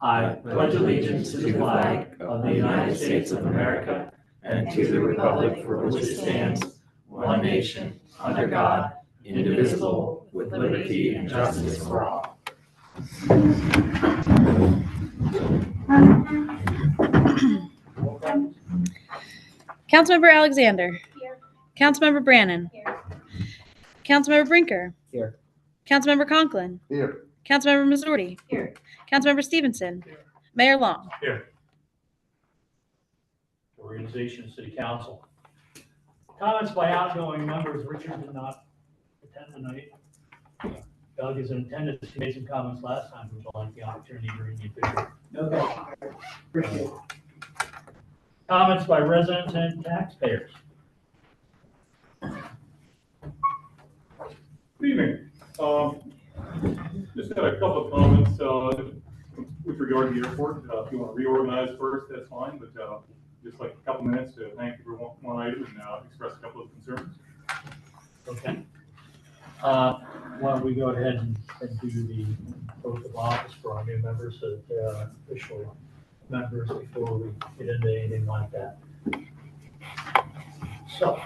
I pledge allegiance to the flag of the United States of America and to the republic for which it stands, one nation, under God, indivisible, with liberty and justice for all. Councilmember Alexander. Here. Councilmember Brannan. Here. Councilmember Brinker. Here. Councilmember Conklin. Here. Councilmember Missouri. Here. Councilmember Stevenson. Here. Mayor Long. Here. Organization of City Council. Comments by outgoing members. Richard did not attend tonight. Doug is in attendance. He made some comments last time. Would you like the opportunity to read the official? Okay. Appreciate it. Comments by residents and taxpayers. Good evening. Just had a couple of comments with regard to the airport. If you want to reorganize first, that's fine, but just like a couple minutes to thank you for one item and express a couple of concerns. Okay. Why don't we go ahead and do the oath of office for our new members, so that they are official members before we get into anything like that. So,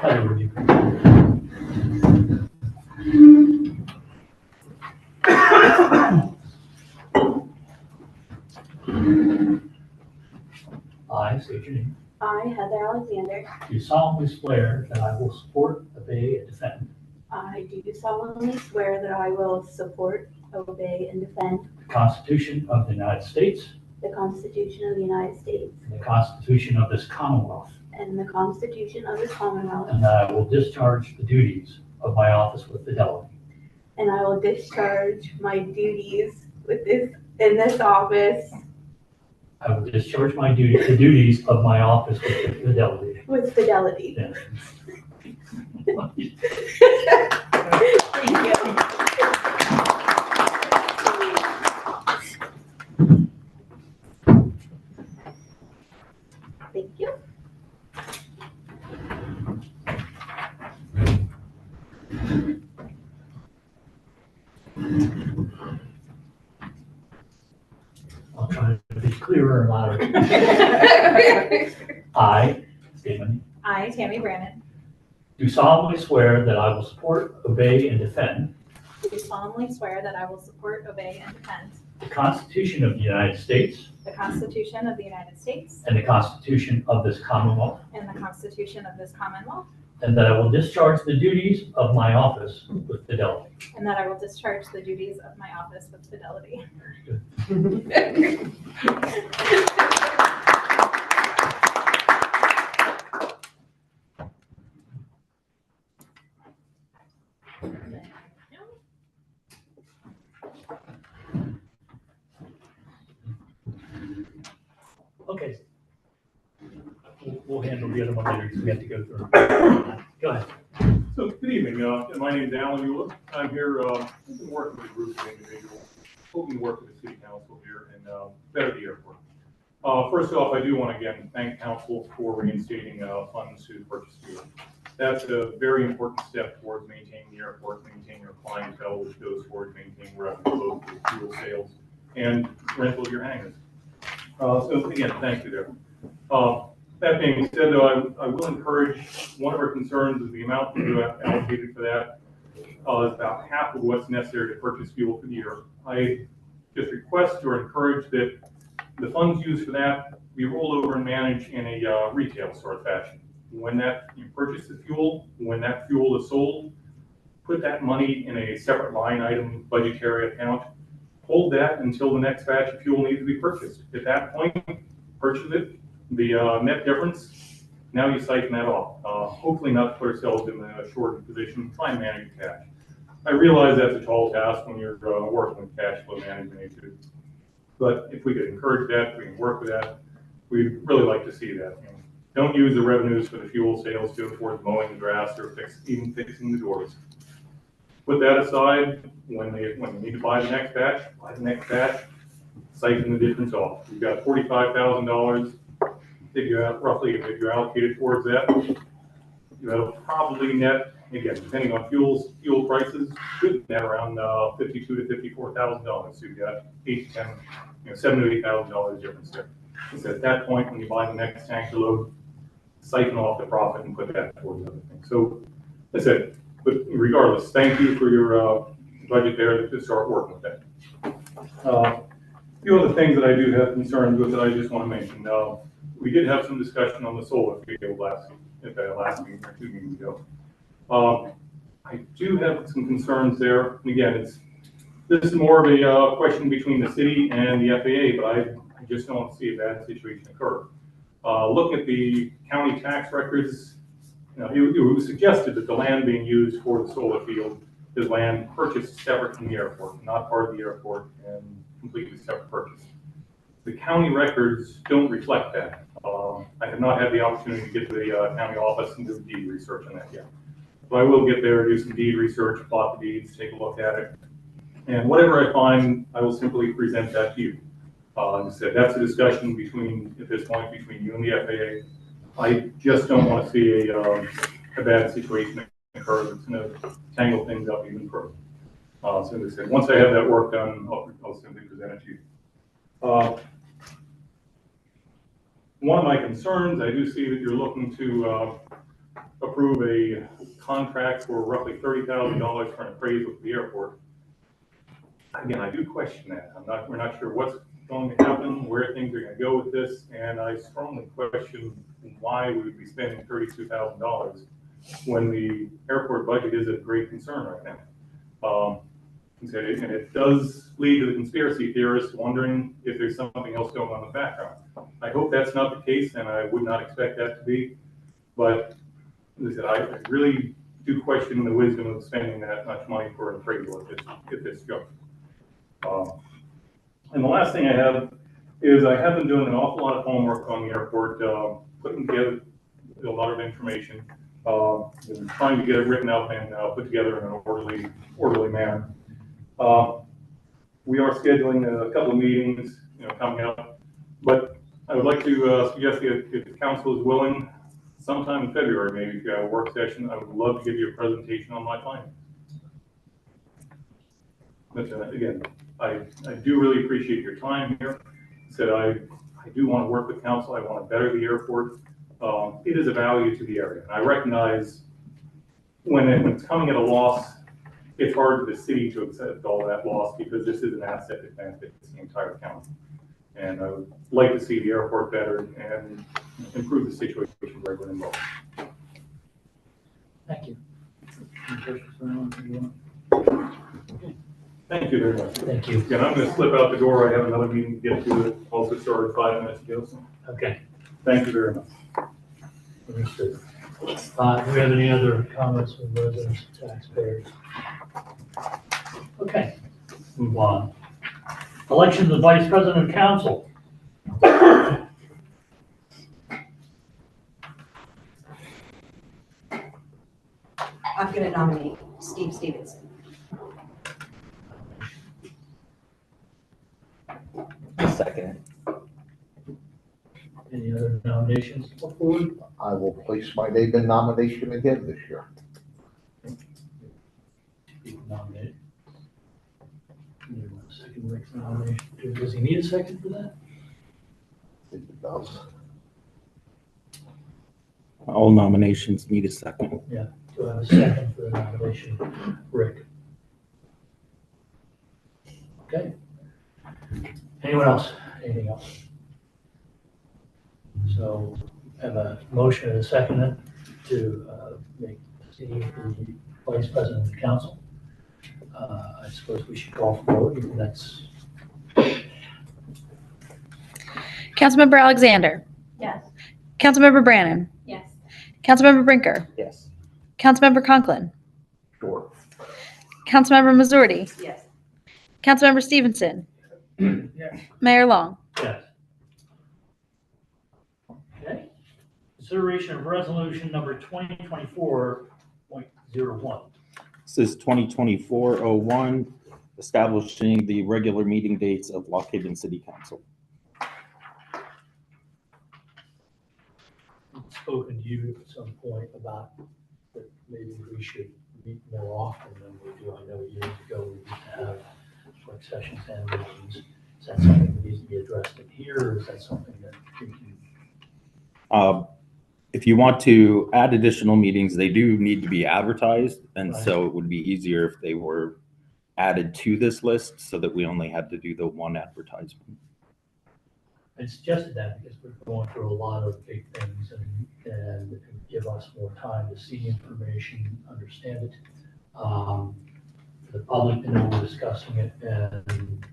Heather, would you? I state your name. I, Heather Alexander, Do solemnly swear that I will support, obey, and defend I do solemnly swear that I will support, obey, and defend the Constitution of the United States the Constitution of the United States and the Constitution of this Commonwealth, and the Constitution of this Commonwealth, and that I will discharge the duties of my office with fidelity. and I will discharge my duties in this office I will discharge my the duties of my office with fidelity. with fidelity. Yeah. Thank you. Thank you. I'll try to be clearer and louder. I, Stephen, I, Tammy Brannan, do solemnly swear that I will support, obey, and defend do solemnly swear that I will support, obey, and defend the Constitution of the United States the Constitution of the United States and the Constitution of this Commonwealth, and the Constitution of this Commonwealth, and that I will discharge the duties of my office with fidelity. and that I will discharge the duties of my office with fidelity. Okay. We'll handle the other one later because we have to go through. Go ahead. So, good evening. My name is Alan Eula. I'm here, I've been working with a group of individuals, hoping to work with the city council here and better the airport. First off, I do want to again thank council for reinstating funds to purchase fuel. That's a very important step towards maintaining the airport, maintaining our clientele, which goes towards maintaining revenue, both with fuel sales and rental of your hangars. So again, thank you there. That being said, though, I will encourage, one of our concerns is the amount that you have allocated for that is about half of what's necessary to purchase fuel for the year. I just request or encourage that the funds used for that be rolled over and managed in a retail sort of fashion. When you purchase the fuel, when that fuel is sold, put that money in a separate line item budgetary account. Hold that until the next batch of fuel needs to be purchased. At that point, purchase it. The net difference, now you siphon that off. Hopefully not put ourselves in a shorted position, try and manage cash. I realize that's a tall task when you're working with cash flow management issues. But if we could encourage that, we can work with that, we'd really like to see that. Don't use the revenues for the fuel sales to go towards mowing the grass or even fixing the doors. Put that aside, when you need to buy the next batch, siphon the difference off. You've got $45,000 that you have roughly, if you're allocated towards that, that'll probably net, again, depending on fuel prices, should net around $52,000 to $54,000. So you've got $8,000 to $7,000 to $8,000 difference there. He said, at that point, when you buy the next tanker load, siphon off the profit and put that towards other things. So that's it. But regardless, thank you for your budget there to start working with that. A few other things that I do have concerns with that I just want to mention. We did have some discussion on the solar field last meeting or 2 meetings ago. I do have some concerns there. And again, this is more of a question between the city and the FAA, but I just don't want to see a bad situation occur. Look at the county tax records. It was suggested that the land being used for the solar field is land purchased separate from the airport, not part of the airport, and completely separate purchase. The county records don't reflect that. I have not had the opportunity to get to the county office and do deed research on that yet. So I will get there, do some deed research, plot the deeds, take a look at it. And whatever I find, I will simply present that to you. As I said, that's a discussion at this point between you and the FAA. I just don't want to see a bad situation occur that's going to tangle things up even further. So as I said, once I have that work done, I'll simply present it to you. One of my concerns, I do see that you're looking to approve a contract for roughly $30,000 for an appraisal for the airport. Again, I do question that. We're not sure what's going to happen, where things are going to go with this, and I strongly question why we would be spending $32,000 when the airport budget is a great concern right now. And it does lead to the conspiracy theorists wondering if there's something else going on in the background. I hope that's not the case, and I would not expect that to be. But as I said, I really do question the wisdom of spending that much money for an appraisal if this goes. And the last thing I have is I have been doing an awful lot of homework on the airport, putting together a lot of information, and trying to get it written up and put together in an orderly manner. We are scheduling a couple of meetings, coming up, but I would like to suggest that if the council is willing, sometime in February, maybe if you have a work session, I would love to give you a presentation on my findings. But again, I do really appreciate your time here. I do want to work with council. I want to better the airport. It is a value to the area. And I recognize when it's coming at a loss, it's hard for the city to accept all that loss because this is an asset that benefits the entire county. And I would like to see the airport better and improve the situation for everyone involved. Thank you. Any questions for anyone? Okay. Thank you very much. Thank you. Again, I'm going to slip out the door. I have another meeting to get to. It also started 5 minutes ago. So Okay. thank you very much. Understood. Do we have any other comments from residents and taxpayers? Okay, move on. Election of the Vice President of Council. I'm going to nominate Steve Stevenson. Second. Any other nominations before? I will place my name in nomination again this year. You can nominate. You want a second Rick's nomination? Does he need a second for that? I think it does. All nominations need a second. Do I have a second for the nomination, Rick? Okay. Anyone else? Anything else? So I have a motion and a second to make Steve the Vice President of the Council. I suppose we should call for vote, if that's. Councilmember Alexander. Yes. Councilmember Brannan. Yes. Councilmember Brinker. Yes. Councilmember Conklin. Sure. Councilmember Missouri. Yes. Councilmember Stevenson. Mayor Long. Yes. Okay. Consideration of resolution number 2024.01. This is 2024-01, establishing the regular meeting dates of Lock Haven City Council. I've spoken to you at some point about that maybe we should meet more often than we do. I know years ago we used to have work sessions and meetings. Is that something that needs to be addressed in here, or is that something that we can? If you want to add additional meetings, they do need to be advertised. And Right. so it would be easier if they were added to this list so that we only had to do the one advertisement. I suggested that because we're going through a lot of big things and it would give us more time to see information, understand it. For the public to know we're discussing it and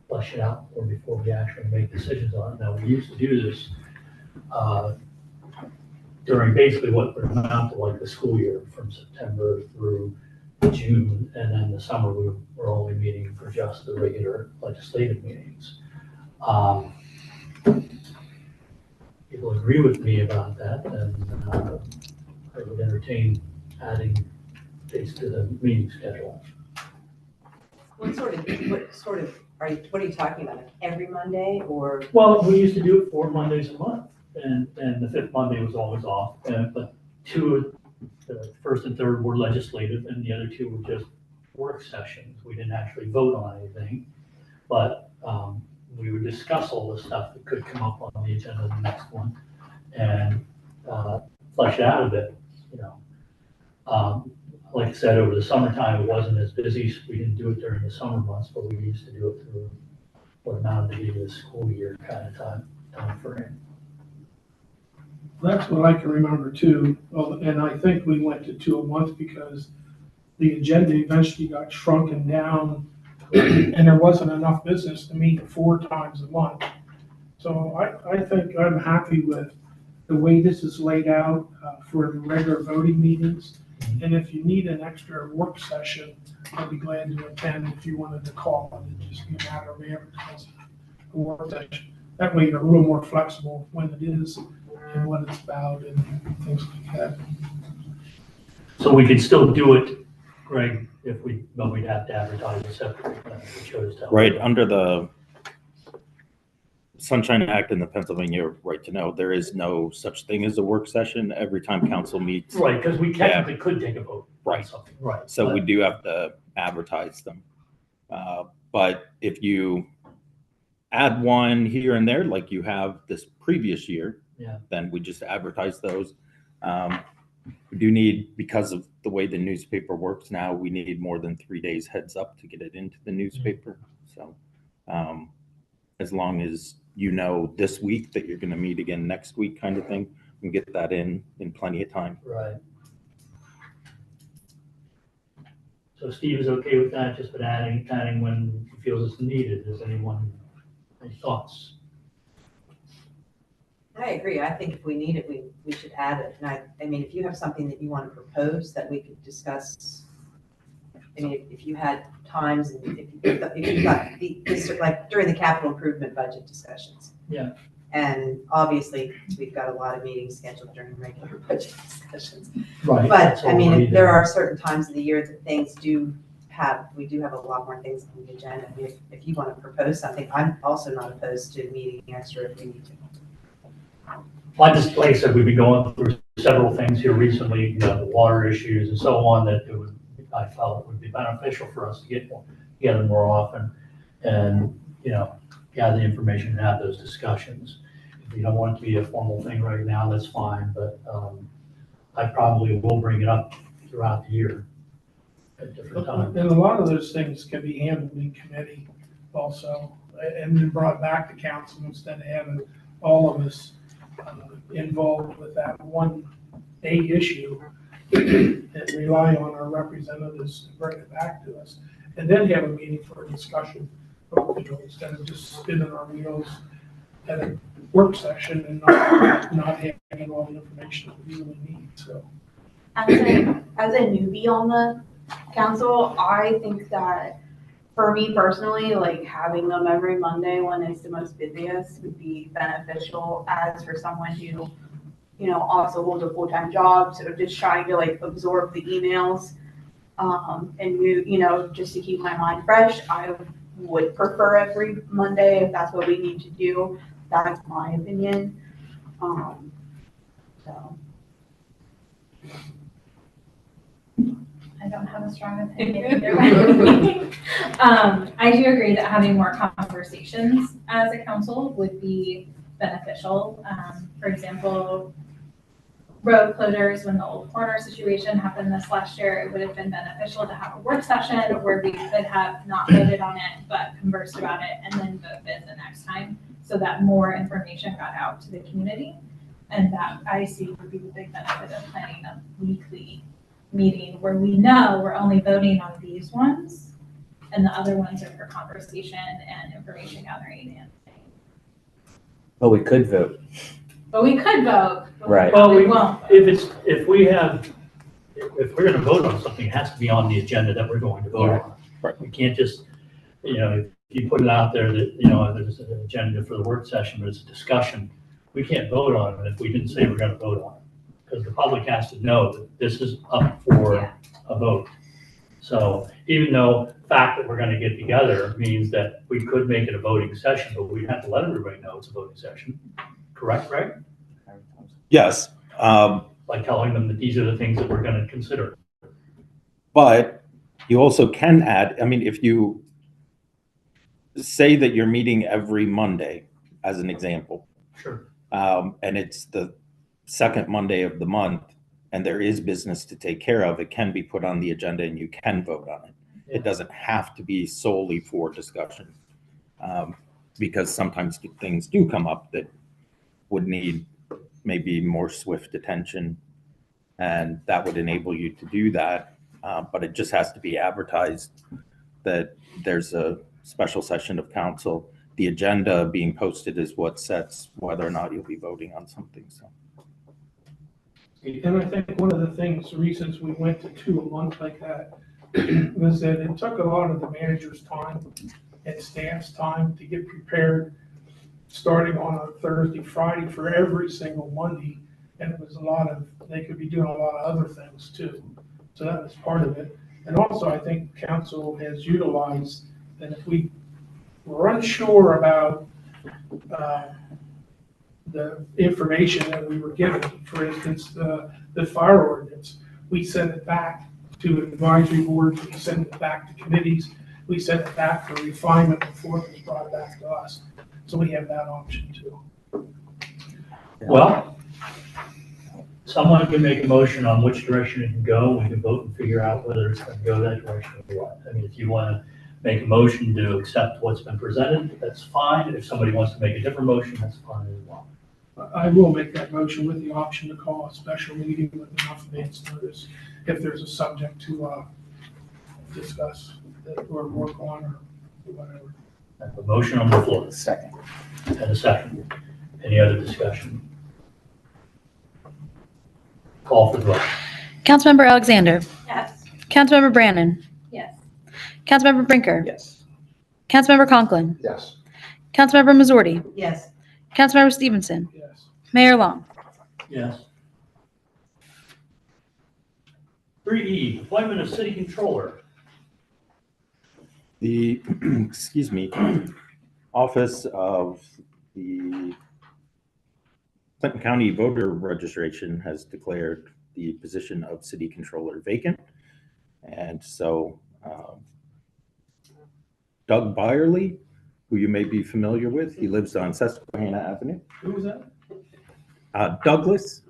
flesh it out before we actually make decisions on it. Now, we used to do this during basically what would amount to like the school year from September through June, and then the summer we were only meeting for just the regular legislative meetings. People agree with me about that, and I would entertain adding dates to the meeting schedule. What sort of, what are you talking about? Like every Monday or? Well, we used to do it 4 Mondays a month, and the 5th Monday was always off, but 2, the first and third were legislative, and the other 2 were just work sessions. We didn't actually vote on anything, but we would discuss all the stuff that could come up on the agenda of the next one and flesh it out a bit, you know. Like I said, over the summertime, it wasn't as busy, so we didn't do it during the summer months, but we used to do it through what amounted to be the school year kind of time frame. That's what I can remember too. Well, and I think we went to 2 a month because the agenda eventually got shrunken down and there wasn't enough business to meet 4 times a month. So I think I'm happy with the way this is laid out for the regular voting meetings. And if you need an extra work session, I'd be glad to attend if you wanted to call it. It'd just be a matter of advertising a work session. That way you're a little more flexible when it is and what it's about and things like that. So we could still do it, Greg, but we'd have to advertise it separately if we chose to. Right, under the Sunshine Act and the Pennsylvania Right to Know, there is no such thing as a work session every time council meets. Right, because we technically could take a vote on Right. something, right. So we but- do have to advertise them. But if you add one here and there, like you have this previous year, Yeah. then we just advertise those. We do need, because of the way the newspaper works now, we need more than 3 days heads up to get it into the newspaper. So as long as you know this week that you're going to meet again next week kind of thing, we can get that in plenty of time. Right. So Steve is okay with that, just with adding when he feels it's needed. Does anyone, any thoughts? I agree. I think if we need it, we should add it. And I mean, if you have something that you want to propose that we could discuss, I mean, if you had times and if you got this, like during the capital improvement budget discussions. Yeah. And obviously, we've got a lot of meetings scheduled during regular budget discussions. Right. But I mean, if there are certain times of the year that we do have a lot more things on the agenda. If you want to propose something, I'm also not opposed to meeting extra if we need to. Well, just like I said, we've been going through several things here recently, you know, the water issues and so on, that I felt it would be beneficial for us to get together more often and, you know, gather the information and have those discussions. If you don't want it to be a formal thing right now, that's fine, but I probably will bring it up throughout the year at different times. And a lot of those things can be handled in committee also and then brought back to council instead of having all of us involved with that one day issue and rely on our representatives to bring it back to us and then have a meeting for a discussion, instead of just spinning our wheels at a work session and not having all the information that we really need. So As a newbie on the council, I think that for me personally, like having them every Monday when it's the most busiest would be beneficial, as for someone who, you know, also holds a full-time job, so just trying to like absorb the emails and move, you know, just to keep my mind fresh. I would prefer every Monday if that's what we need to do. That's my opinion. So. I don't have a strong opinion either way. I do agree that having more conversations as a council would be beneficial. For example, road closures, when the old corner situation happened this last year, it would have been beneficial to have a work session where we could have not voted on it, but conversed about it and then vote it the next time, so that more information got out to the community. And that I see would be the big benefit of planning a weekly meeting where we know we're only voting on these ones and the other ones are for conversation and information gathering. But we could vote. But we could vote, but Right. Well, we won't. if we're gonna vote on something, it has to be on the agenda that we're going to vote on. Right. We can't just, if you put it out there that, there's an agenda for the work session, there's a discussion, we can't vote on it if we didn't say we're gonna vote on it. Because the public has to know that this is up for a vote. So even though the fact that we're gonna get together means that we could make it a voting session, but we have to let everybody know it's a voting session. Correct, right? Yes, By telling them that these are the things that we're gonna consider. but you also can add, if you say that you're meeting every Monday, as an example, Sure. and it's the second Monday of the month, and there is business to take care of, it can be put on the agenda and you can vote on it. Yeah. It doesn't have to be solely for discussion. Because sometimes things do come up that would need maybe more swift attention, and that would enable you to do that. But it just has to be advertised that there's a special session of council. The agenda being posted is what sets whether or not you'll be voting on something, so. And I think one of the reasons we went to 2 a month like that was that it took a lot of the manager's time and staff's time to get prepared, starting on a Thursday, Friday for every single Monday. And it was they could be doing a lot of other things too. So that was part of it. And also, I think council has utilized that if we were unsure about the information that we were given, for instance, the fire ordinance, we send it back to advisory boards, we send it back to committees, we send it back for refinement before it was brought back to us. So we have that option too. Well, someone can make a motion on which direction it can go. We can vote and figure out whether it's going to go that direction or what. If you want to make a motion to accept what's been presented, that's fine. If somebody wants to make a different motion, that's fine as well. I will make that motion with the option to call a special meeting with enough advance notice if there's a subject to discuss or work on or whatever. I have a motion on the floor. Second. And a second. Any other discussion? Call for the vote. Councilmember Alexander. Yes. Councilmember Brannan. Yes. Councilmember Brinker. Yes. Councilmember Conklin. Yes. Councilmember Missouri. Yes. Councilmember Stevenson. Yes. Mayor Long. Yes. 3E, appointment of city controller. The, excuse me, Office of the Clinton County Voter Registration has declared the position of city controller vacant. And so Doug Byerly, who you may be familiar with, he lives on Susquehanna Avenue. Who was that? Douglas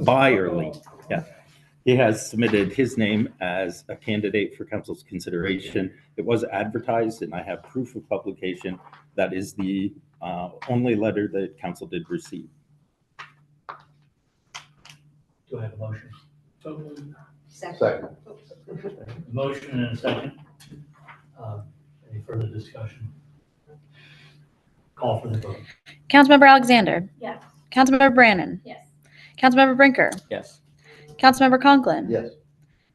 Byerly, yeah. He has submitted his name as a candidate for council's consideration. It was advertised and I have proof of publication. That is the only letter that council did receive. Do I have a motion? So moved. Second. A motion and a second. Any further discussion? Call for the vote. Councilmember Alexander. Yes. Councilmember Brannan. Yes. Councilmember Brinker. Yes. Councilmember Conklin. Yes.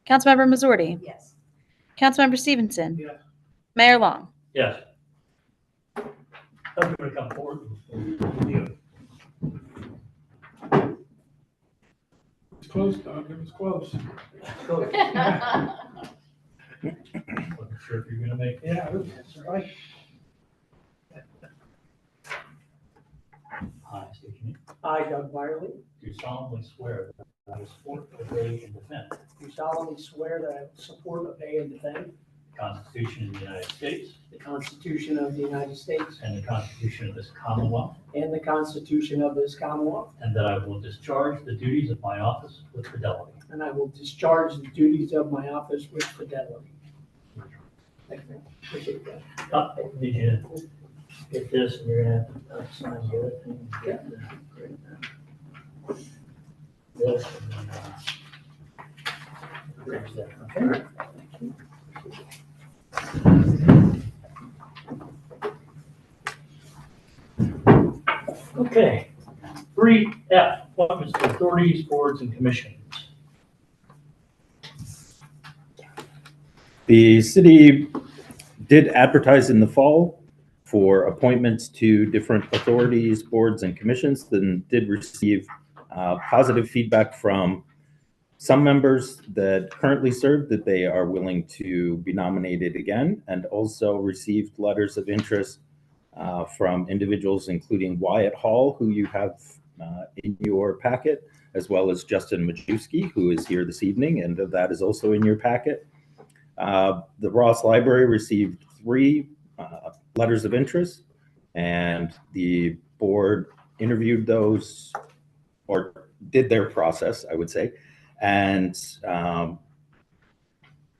Councilmember Missouri. Yes. Councilmember Stevenson. Yes. Mayor Long. Yes. I'm going to come forward. It's close, Doug. It was close. Wasn't sure if you're going to make it. Yeah, that's right. Hi, state your name. I, Doug Byerly, Do do solemnly swear that I will support, obey, and defend do solemnly swear that I will support, obey, and defend the Constitution of the United States the Constitution of the United States and the Constitution of this Commonwealth, and the Constitution of this Commonwealth, and that I will discharge the duties of my office with fidelity. and I will discharge the duties of my office with fidelity. Thank you. Appreciate that. Need you to get this, and you're gonna have to sign the other thing. Get this, and then, there's that, okay? Okay, 3F, appointments to authorities, boards, and commissions. The city did advertise in the fall for appointments to different authorities, boards, and commissions, then did receive positive feedback from some members that currently serve that they are willing to be nominated again, and also received letters of interest from individuals including Wyatt Hall, who you have in your packet, as well as Justin Majewski, who is here this evening, and that is also in your packet. The Ross Library received 3 letters of interest, and the board interviewed those, or did their process, I would say, and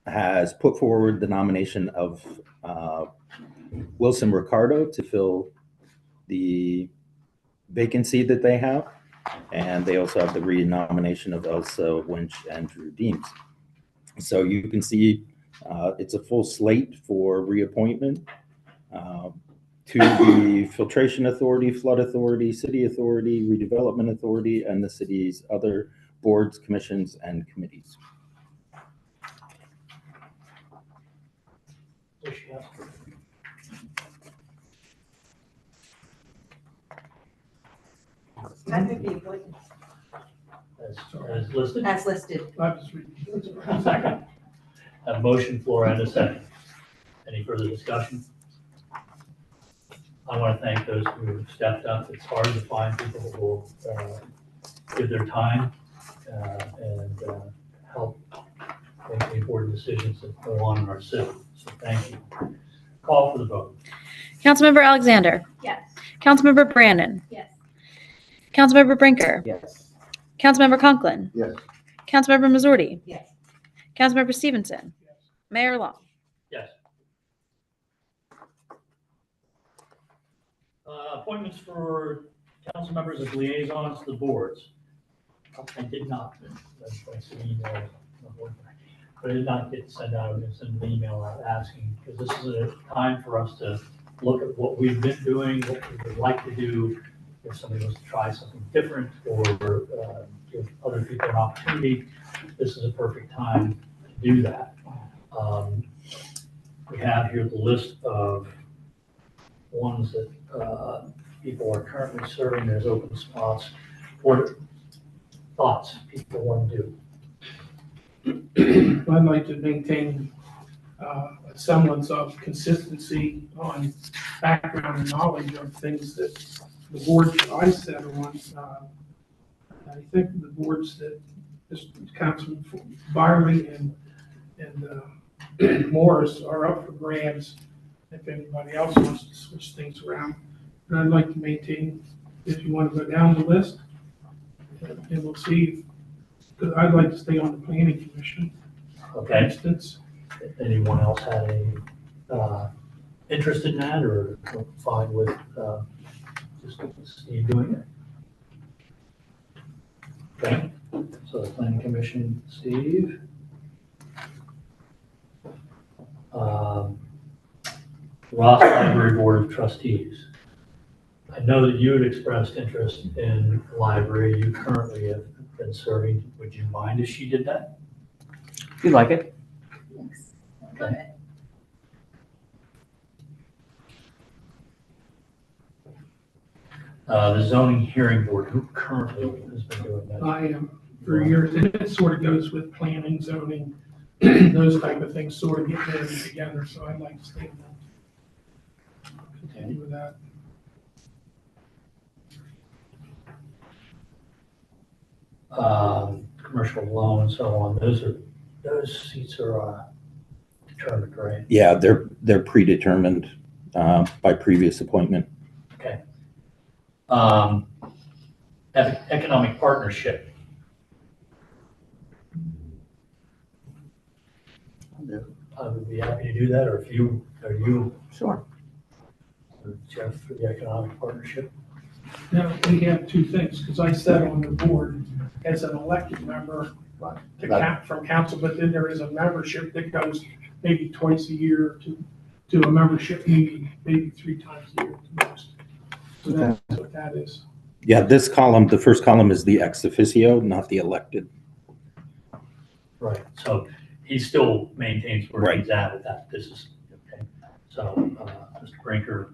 has put forward the nomination of Wilson Ricardo to fill the vacancy that they have. And they also have the renomination of Elsa Winch and Drew Deems. So you can see it's a full slate for reappointment to the Filtration Authority, Flood Authority, City Authority, Redevelopment Authority, and the city's other boards, commissions, and committees. I move the appointments As listed. as listed. I was reading. Second. A motion floor and a second. Any further discussion? I want to thank those who stepped up. It's hard to find people who will give their time and help make the important decisions that go on in our city. So thank you. Call for the vote. Councilmember Alexander. Yes. Councilmember Brandon. Yes. Councilmember Brinker. Yes. Councilmember Conklin. Yes. Councilmember Missouri. Yes. Councilmember Stevenson. Mayor Long. Yes. Appointments for council members as liaisons to the boards. I did not, but I did not get to send out, I'm going to send an email out asking, because this is a time for us to look at what we've been doing, what we would like to do, if somebody wants to try something different, or give other people an opportunity. This is a perfect time to do that. We have here the list of ones that people are currently serving. There's open spots. What thoughts people want to do? I'd like to maintain a semblance of consistency on background and knowledge of things that the boards I sat on. I think the boards that Councilman Byerly and Morris are up for grabs if anybody else wants to switch things around. And I'd like to maintain, if you want to go down the list, and we'll see, because I'd like to stay on the planning commission, for Okay. instance. Anyone else had any interest in that, or fine with just Steve doing it? Okay, so the planning commission, Steve. Ross Library Board of Trustees. I know that you had expressed interest in the library. You currently have been serving. Would you mind if she did that? If you like it. Thanks. Okay. The zoning hearing board, who currently has been doing that? I am for years, and it sort of goes with planning, zoning, those type of things sort of get married together, so I'd like to stay in that. Continue with that. commercial loan, so on, those seats are determined, right? Yeah, they're predetermined by previous appointment. Okay. Economic partnership. I would be happy to do that, or if you, are you, Sure. Jeff, for the economic partnership? Now, we have two things, because I sat on the board as an elected member from council, but then there is a membership that goes maybe twice a year to a membership meeting, maybe 3 times a year at the most. So that's what that is. Yeah, this column, the first column is the ex officio, not the elected. Right, so he still maintains where Right. he's at with that, this is, okay, so, Mr. Brinker.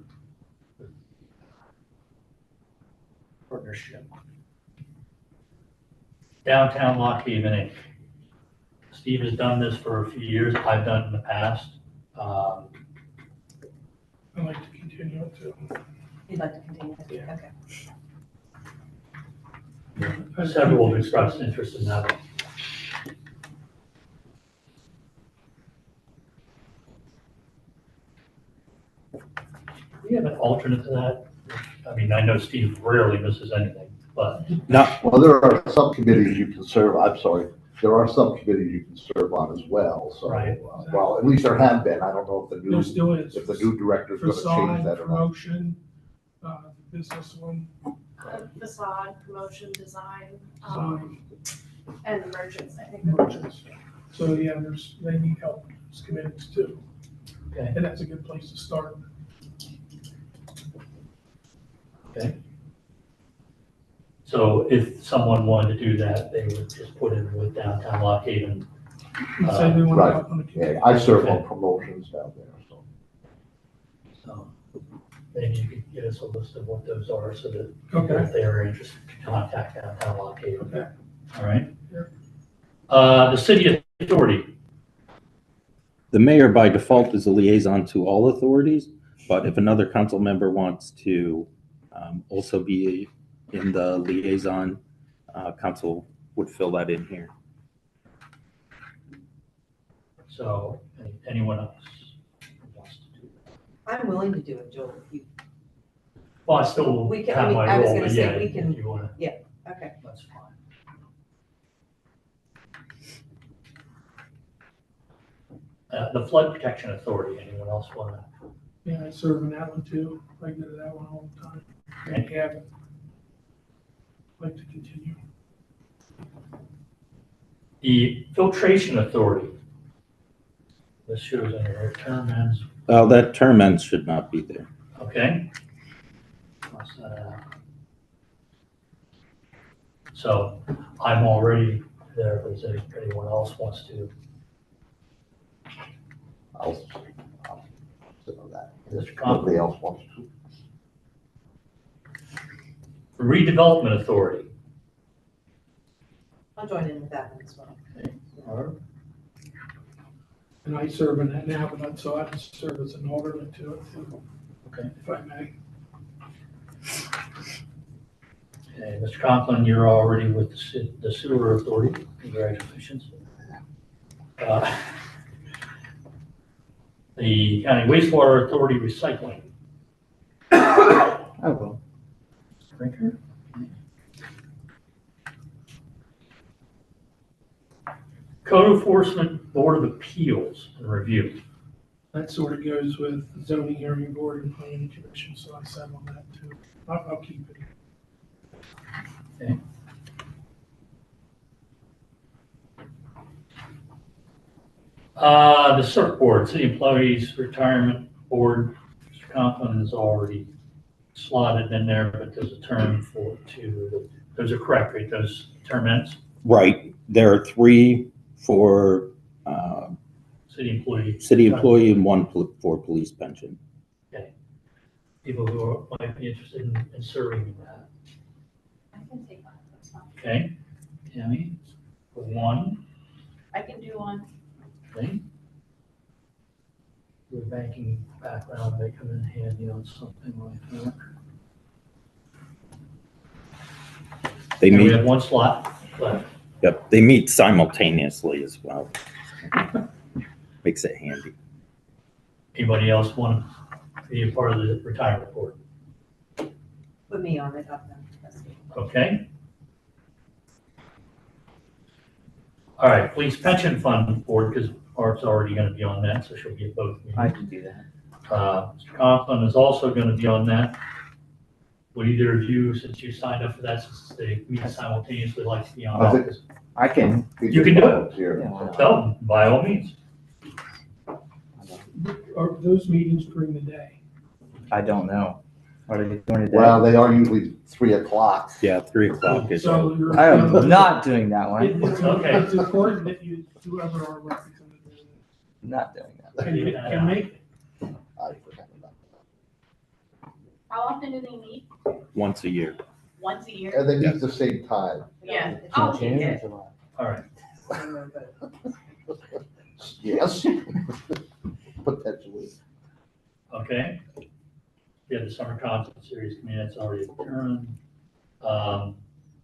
Partnership. Downtown Lock Haven Inc. Steve has done this for a few years, I've done it in the past. I'd like to continue it too. You'd like to continue? Yeah. Okay. Several have expressed interest in that. Do we have an alternate to that? I mean, I know Steve rarely misses anything, but Not, Well, there are subcommittees you can serve, I'm sorry, there are subcommittees you can serve on as well, so. Right. Well, at least there have been, I don't know if the There new, still is. if the new director's gonna change Facade, that or not. promotion, business one, Facade, promotion, design, design, and merchants, I think. merchants. So, yeah, they need help, those committees too. Okay. And that's a good place to start. Okay. So if someone wanted to do that, they would just put in with Downtown Lock Haven. Say they want to Right. help on the committee. Yeah, I serve on promotions down there, so. So maybe you could get us a list of what those are so that Okay. if they are interested, contact Downtown Lock Haven. Okay. All right. Sure. The city authority. the mayor by default is a liaison to all authorities, but if another council member wants to also be in the liaison, council would fill that in here. So anyone else who wants to do that? I'm willing to do it, Joel. If you- Well, I still We can- I have mean, my I was role, gonna but say yeah, we can- if you wanna, Okay. that's fine. The Flood Protection Authority, anyone else want to? Yeah, I serve in that one too. I go to that one all the time. And Gavin. Like to continue. The Filtration Authority. This shows under our term ends, Well, that term ends should not be there. okay? Cross that out. So I'm already there, but if anyone else wants to, I'll sit on that. Mr. If Conklin. nobody else wants to. the Redevelopment Authority. I'll join in with that one as well. And I serve in that now, but so I just serve as an alternate to it too. Okay. If I may. Okay, Mr. Conklin, you're already with the Sewer Authority. Congratulations. The County Wastewater Authority Recycling. I will. Brinker? Code Enforcement Board of Appeals and Review. That sort of goes with zoning hearing board and planning commission, so I sat on that too. I'll keep it. The CERC Board, City Employees Retirement Board, Mr. Conklin is already slotted in there, but there's a term for two. Those are correct, right? Those term ends, Right, there are 3 for city employee. city employee and 1 for police pension. People who might be interested in serving in that. I can take one, that's fine. Okay, Tammy, for 1, I can do one. okay. Your banking background may come in handy on something like that. They And we may, have 1 slot. Cliff. Yep, they meet simultaneously as well. Makes it handy. Anybody else want to be a part of the retirement board? Put me on it. That's good. Okay. All right, police pension fund board, because Bart's already going to be on that, so she'll be at both I meetings. can do that. Mr. Conklin is also going to be on that. Would either of you, since you signed up for that, since they meet simultaneously, like to be on I think- that? I can. You can do it. Here. Yeah. Tell, by all means. Are those meetings during the day? I don't know. Are they doing it? Well, they are usually 3 o'clock. Yeah, 3 o'clock is. So you're. I am not doing that one. Okay. It's important that you, whoever are representatives Not doing that. can make it. I forgot about How often do they meet? Once a year. Once a that. year? And they meet at the same time. Yeah. It's I'll in take June. it. All right. Yes. Potentially. Okay. We have the summer concert series committee, that's already adjourned.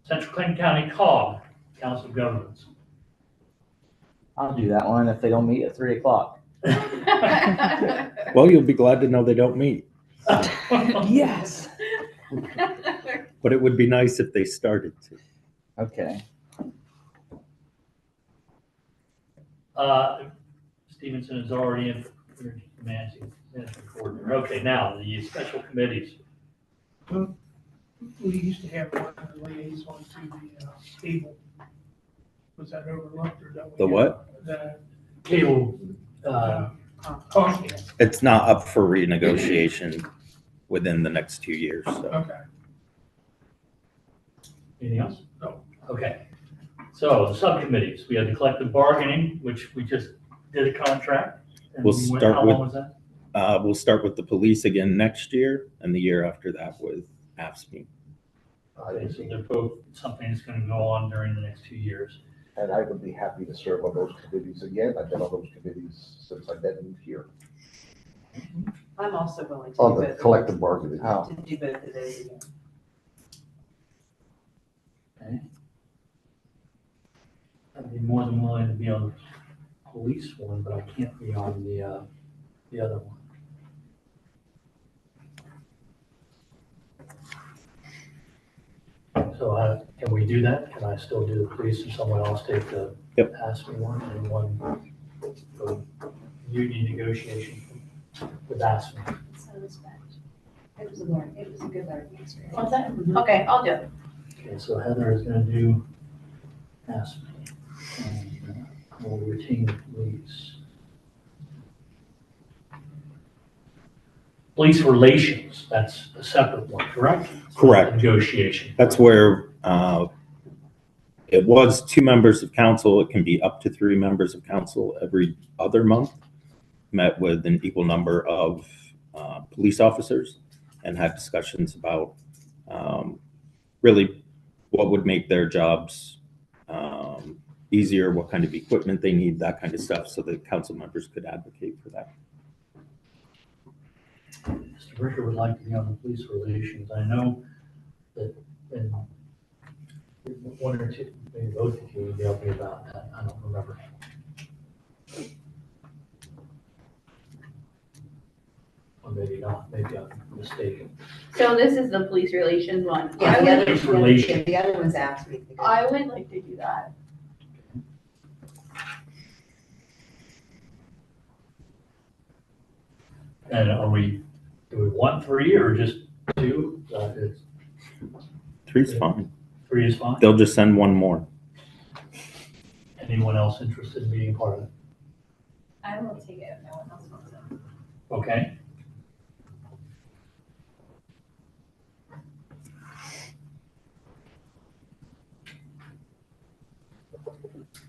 Central Clinton County COG, Council of Governments. I'll do that one if they don't meet at 3 o'clock. Well, you'll be glad to know they don't meet, Yes. but it would be nice if they started to. Okay. Stevenson is already in management coordinator. Okay, now the special committees. We used to have one liaison to the cable. Was that overlooked or don't we? The have what? The, Cable, cost, It's not up for renegotiation within the next 2 years, so. okay. anything else? No. Okay. So the subcommittees, we had the collective bargaining, which we just did a contract. And We'll we went- start How with- long was that? We'll start with the police again next year and the year after that with AFSCME. Okay, so they're both something that's going to go on during the next 2 years. And I would be happy to serve on those committees again. I've been on those committees since I've been here. I'm also willing to On do the both. collective bargaining. Oh. To do both of those again. Okay. I'd be more than willing to be on the police one, but I can't be on the other one. So can we do that? Can I still do the police and someone else take the Yep. ASME one and one for union negotiation with ASME? It was a good learning experience. What's that? Okay, I'll do it. Okay, so Heather is gonna do ASME. And we'll retain the police. Police relations, that's a separate one, correct? Correct. Negotiation. That's where it was 2 members of council. It can be up to 3 members of council every other month. Met with an equal number of police officers and had discussions about really what would make their jobs easier, what kind of equipment they need, that kind of stuff, so that council members could advocate for that. Mr. Ricker would like to be on the police relations. I know that in one or two, maybe both of you would be helping about that. I don't remember. Or maybe not, maybe I'm mistaken. So this is the police relations one. Yeah, I the other, Police relations. the other one's ASME. I would like to do that. And do we want 3 or just 2? It's 3's fine. 3 is fine. They'll just send 1 more. Anyone else interested in being part of it? I will take it if no one else wants it. Okay.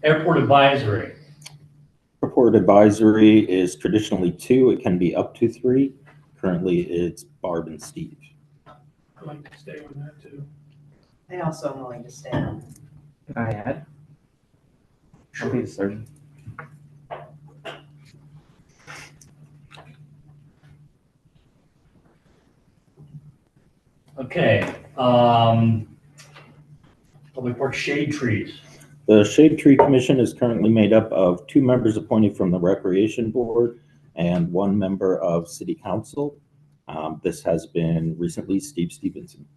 Airport advisory. Airport advisory is traditionally 2. It can be up to 3. Currently, it's Barb and Steve. I'd like to stay on that too. I also am willing to stay on. Can I add? I'll be the surgeon. Okay, the Public Works shade trees. The Shade Tree Commission is currently made up of 2 members appointed from the Recreation Board and 1 member of City Council. This has been recently Steve Stevenson.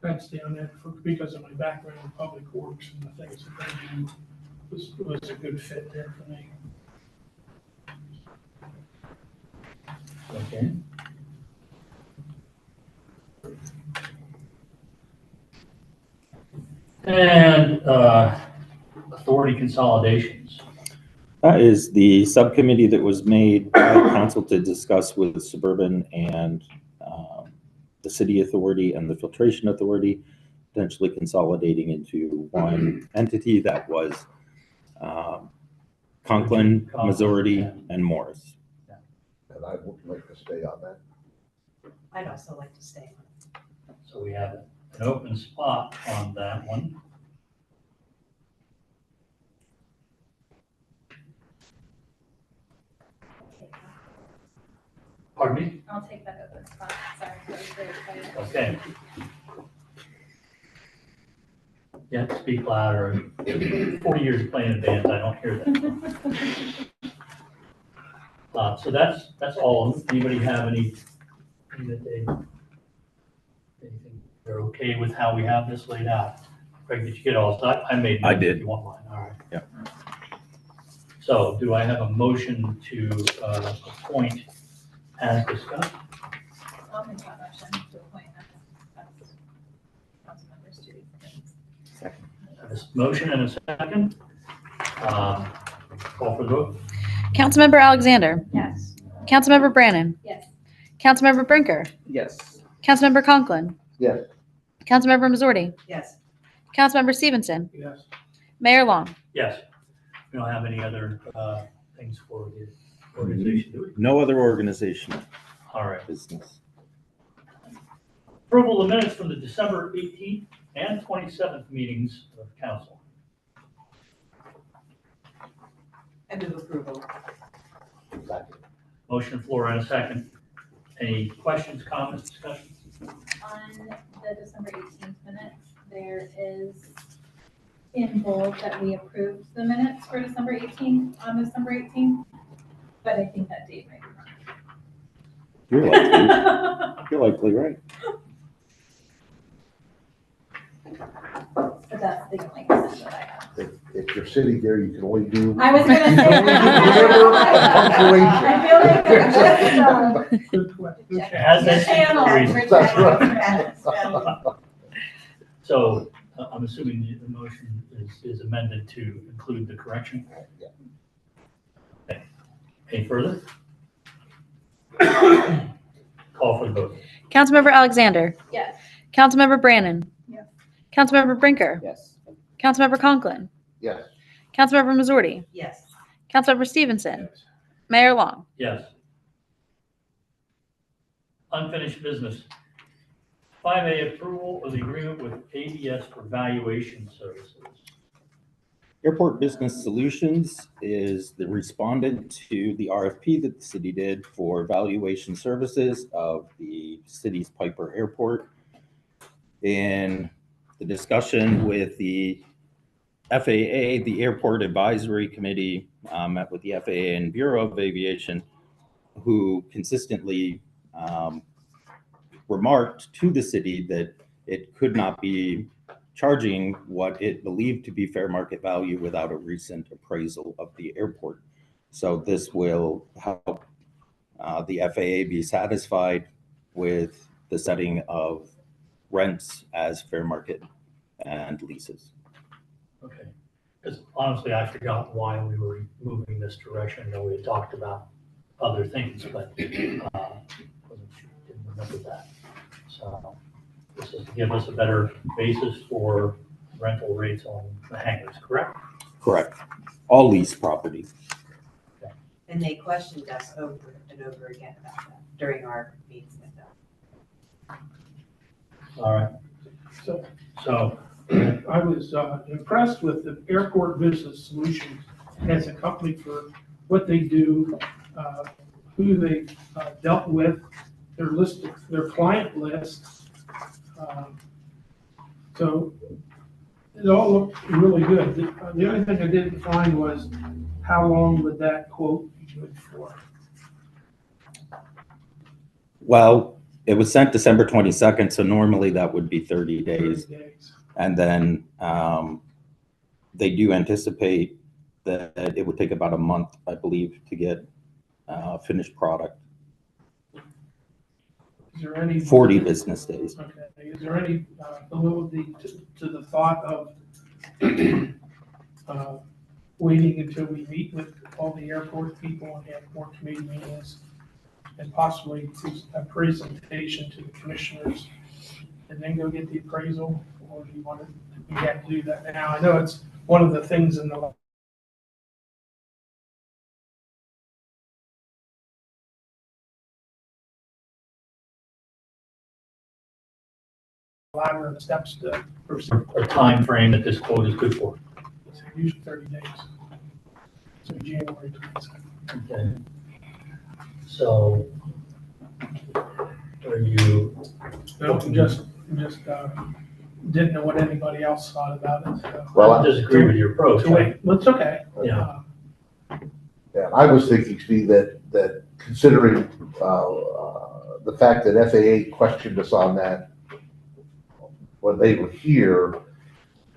That's down there because of my background in public works and the things that they do was a good fit there for me. Okay. And authority consolidations. That is the subcommittee that was made by council to discuss with Suburban and the City Authority and the Filtration Authority, potentially consolidating into one entity that was Conklin, Missouri, and Morris. And I would like to stay on that. I'd also like to stay on. So we have an open spot on that one. Pardon me? I'll take that open spot. Sorry, I was very excited. Okay. Yeah, speak louder. 40 years of playing in bands, I don't hear that. So that's all. Anybody have anything they're okay with how we have this laid out? Craig, did you get all? I made. I did. If you want mine, all right. Yeah. So do I have a motion to appoint as discussed? I'll make that motion to appoint as council members to these committees. I have a motion and a second. Call for the vote. Councilmember Alexander. Yes. Councilmember Brannon. Yes. Councilmember Brinker. Yes. Councilmember Conklin. Yes. Councilmember Missouri. Yes, Councilmember Stevenson. Yes. Mayor Long. Yes. We don't have any other things for the organization, do we? No other organizational All right. business. Approval of minutes from the December 18th and 27th meetings of council. I move approval. Second. Motion floor and a second. Any questions, comments, discussions? On the December 18th minutes, there is in bold that we approved the minutes for December 18th on December 18th, but I think that date might be You're wrong. likely, you're likely right. But that's the only comment that I have. If you're sitting there, you can only do. I was gonna say. I feel like I'm just, Good question. It has that channel. reason. That's So I'm assuming the motion is amended to include the correction? Yeah. Okay. Any further? Call for the vote. Councilmember Alexander. Yes. Councilmember Brannon. Yes. Councilmember Brinker. Yes. Councilmember Conklin. Yes. Councilmember Missouri. Yes, Councilmember Stevenson. Mayor Long. Yes. Unfinished business. 5A, approval of the agreement with ABS for valuation services. Airport Business Solutions is the respondent to the RFP that the city did for valuation services of the city's Piper Airport. In the discussion with the FAA, the Airport Advisory Committee met with the FAA and Bureau of Aviation, who consistently remarked to the city that it could not be charging what it believed to be fair market value without a recent appraisal of the airport. So this will help the FAA be satisfied with the setting of rents as fair market and leases. Okay. Because honestly, I forgot why we were moving this direction. I know we had talked about other things, but didn't remember that. So this is to give us a better basis for rental rates on the hangars, correct? Correct. All lease property. and they questioned us over and over again about that during our meetings with them. All right. So, I was impressed with the Airport Business Solutions as a company for what they do, who they dealt with, their list, their client list. So It all looked really good. The only thing I didn't find was how long would that quote be good for? Well, it was sent December 22nd, so normally that would be 30 days. 30 days. And then they do anticipate that it would take about a month, I believe, to get finished product. Is there any? 40 business days. Okay, is there any validity to the thought of waiting until we meet with all the airport people and have more committee meetings and possibly a presentation to the commissioners and then go get the appraisal? Or do you want to, we have to do that now? I know it's one of the things in the ladder and steps to proceed. A time frame that this quote is good for. It's usually 30 days. So January 22nd. Okay. So are you, No, just didn't know what anybody else thought about it. So. Well, I disagree with your approach. So wait, well, it's okay. Yeah. Yeah, I was thinking, Steve, that considering the fact that FAA questioned us on that when they were here,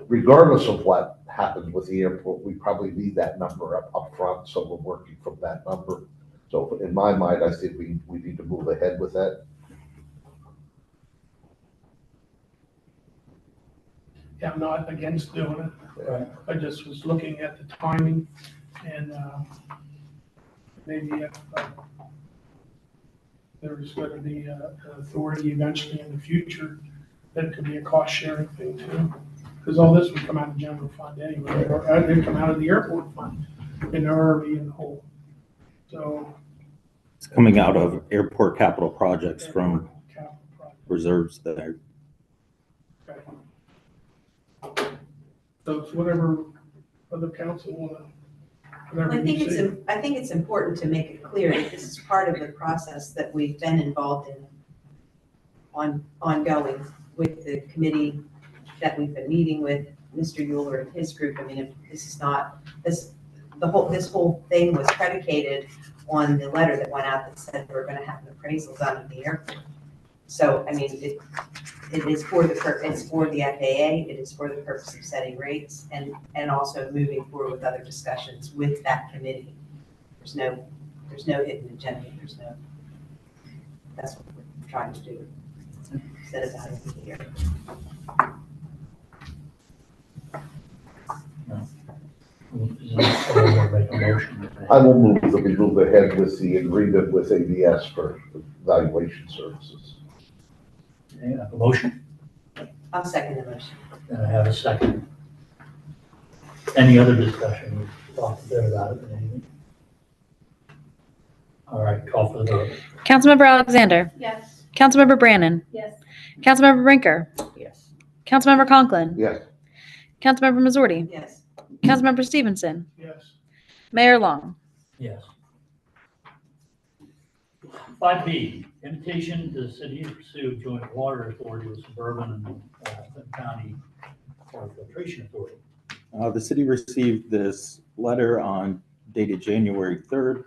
regardless of what happens with the airport, we probably need that number up front, so we're working from that number. So in my mind, I think we need to move ahead with that. Yeah, I'm not against doing it. Right. I just was looking at the timing and maybe if there's going to be an authority eventually in the future, that could be a cost sharing thing too. Because all this would come out of general fund anyway, or it'd come out of the airport fund in RV and whole. So. It's coming out of airport capital projects from Capital project. reserves there. Okay. So it's whatever other council want to. I think it's important to make it clear that this is part of the process that we've been involved in ongoing with the committee that we've been meeting with, Mr. Euler and his group. I mean, if this is not, this whole thing was predicated on the letter that went out that said we're going to have an appraisal done at the airport. So, I mean, it is for the it's for the FAA, it is for the purpose of setting rates and also moving forward with other discussions with that committee. There's no hidden agenda. That's what we're trying to do. Instead of having it here. make a motion? I will move that we move ahead with the agreement with ABS for valuation services. Okay, I have a motion, I'll second the motion. and I have a second. Any other discussion? We've talked a bit about it, but anything? All right, call for the vote. Councilmember Alexander. Yes. Councilmember Brannon. Yes. Councilmember Brinker. Yes. Councilmember Conklin. Yes, Councilmember Missouri. Yes. Councilmember Stevenson. Yes. Mayor Long. Yes. 5B, invitation to the city to pursue joint water authority with Suburban and Clinton County Water Filtration Authority. The city received this letter dated January 3rd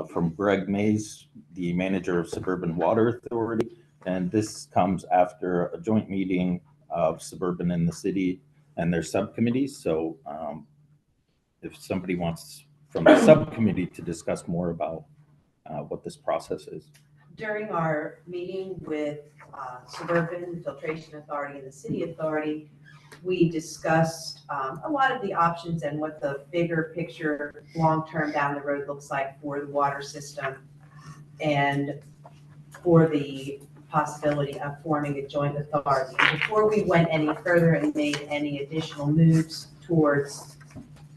from Greg Mays, the manager of Suburban Water Authority. And this comes after a joint meeting of Suburban and the city and their subcommittees. So if somebody wants from the subcommittee to discuss more about what this process is. During our meeting with Suburban Filtration Authority and the City Authority, we discussed a lot of the options and what the bigger picture, long-term down the road looks like for the water system and for the possibility of forming a joint authority. Before we went any further and made any additional moves towards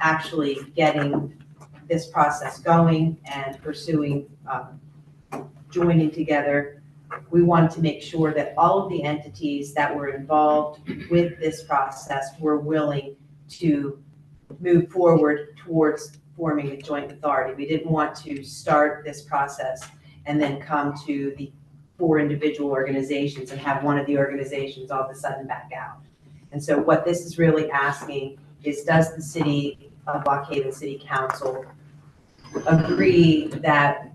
actually getting this process going and pursuing joining together, we wanted to make sure that all of the entities that were involved with this process were willing to move forward towards forming a joint authority. We didn't want to start this process and then come to the 4 individual organizations and have one of the organizations all of a sudden back out. And so what this is really asking is, does the city of Lock Haven City Council agree that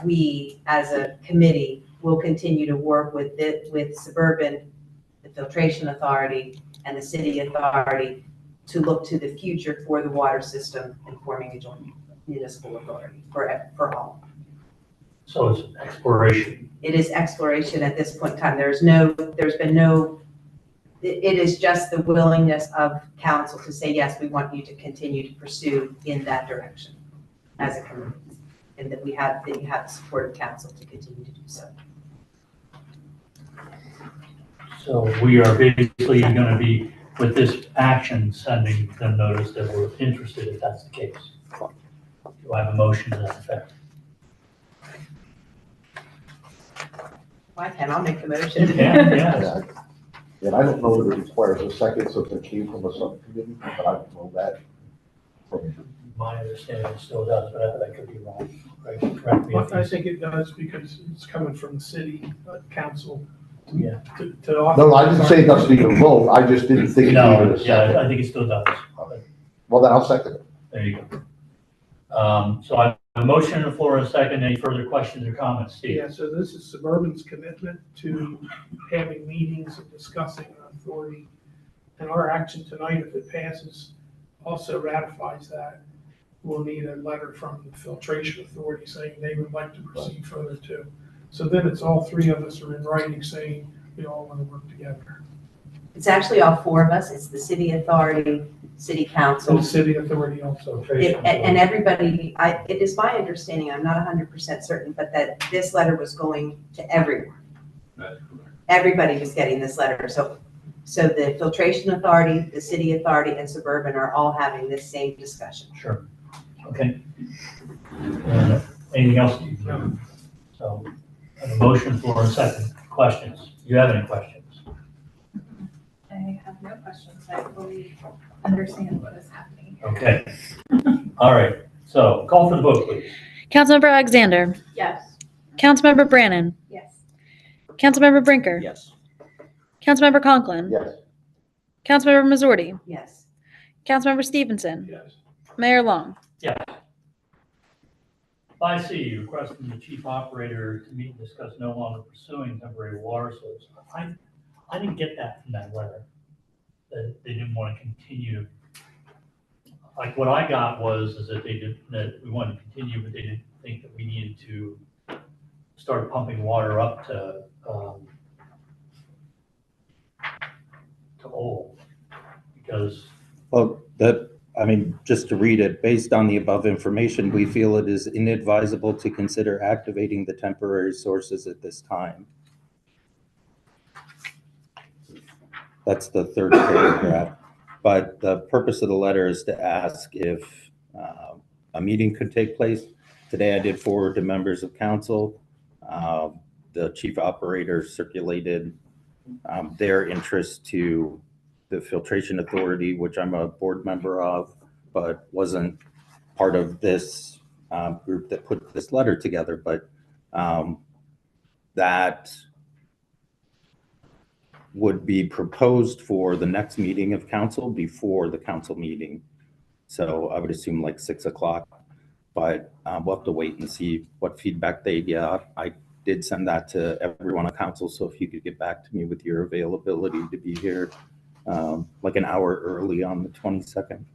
we, as a committee, will continue to work with Suburban, the Filtration Authority, and the City Authority to look to the future for the water system and forming a joint municipal authority for all. So it's exploration. It is exploration at this point in time. There's been no, it is just the willingness of council to say, yes, we want you to continue to pursue in that direction as a committee. And that you have the support of council to continue to do so. So we are basically going to be, with this action, sending them notice that we're interested if that's the case. Do I have a motion to that effect? I'll make the motion. You can, yes. Yeah, and I don't know that it requires a second, so if it came from a subcommittee, but I don't know that. My understanding it still does, but I could be wrong. Correct me Well, if I you- think it does because it's coming from the city council Yeah. to No, I didn't say it doesn't need a vote, I just didn't think it No, needed a yeah, second. I think it still does. Well, then I'll second it. There you go. So I have a motion on the floor and a second. Any further questions or comments, Steve? Yeah, so this is Suburban's commitment to having meetings and discussing authority. And our action tonight, if it passes, also ratifies that. We'll need a letter from the filtration authority saying they would like to proceed further too. So then it's all three of us are in writing saying we all want to work together. It's actually all four of us. It's the city authority, city council. And the city authority also. And everybody, it is my understanding, I'm not 100% certain, but that this letter was going to everyone. That's correct. Everybody was getting this letter. So the filtration authority, the city authority, and Suburban are all having this same discussion. Sure. Okay. Anything else? No. So I have a motion for a second. Questions? Do you have any questions? I have no questions. I fully understand what is happening. Okay. All right. So call for the vote, please. Councilmember Alexander. Yes. Councilmember Brannan. Yes. Councilmember Brinker. Yes. Councilmember Conklin. Yes. Councilmember Missouri. Yes. Councilmember Stevenson. Yes. Mayor Long. Yes. 5C, request from the chief operator to meet and discuss no longer pursuing temporary water sources. I didn't get that from that letter, that they didn't want to continue. Like what I got is that that we wanted to continue, but they didn't think that we needed to start pumping water up to Old, because Well, just to read it, based on the above information, we feel it is inadvisable to consider activating the temporary sources at this time. That's the third paragraph. But the purpose of the letter is to ask if a meeting could take place. Today I did forward to members of council. The chief operator circulated their interest to the filtration authority, which I'm a board member of, but wasn't part of this group that put this letter together. But that would be proposed for the next meeting of council before the council meeting. So I would assume like 6 o'clock, but we'll have to wait and see what feedback they get. I did send that to everyone on council. So if you could get back to me with your availability to be here like an hour early on the 22nd.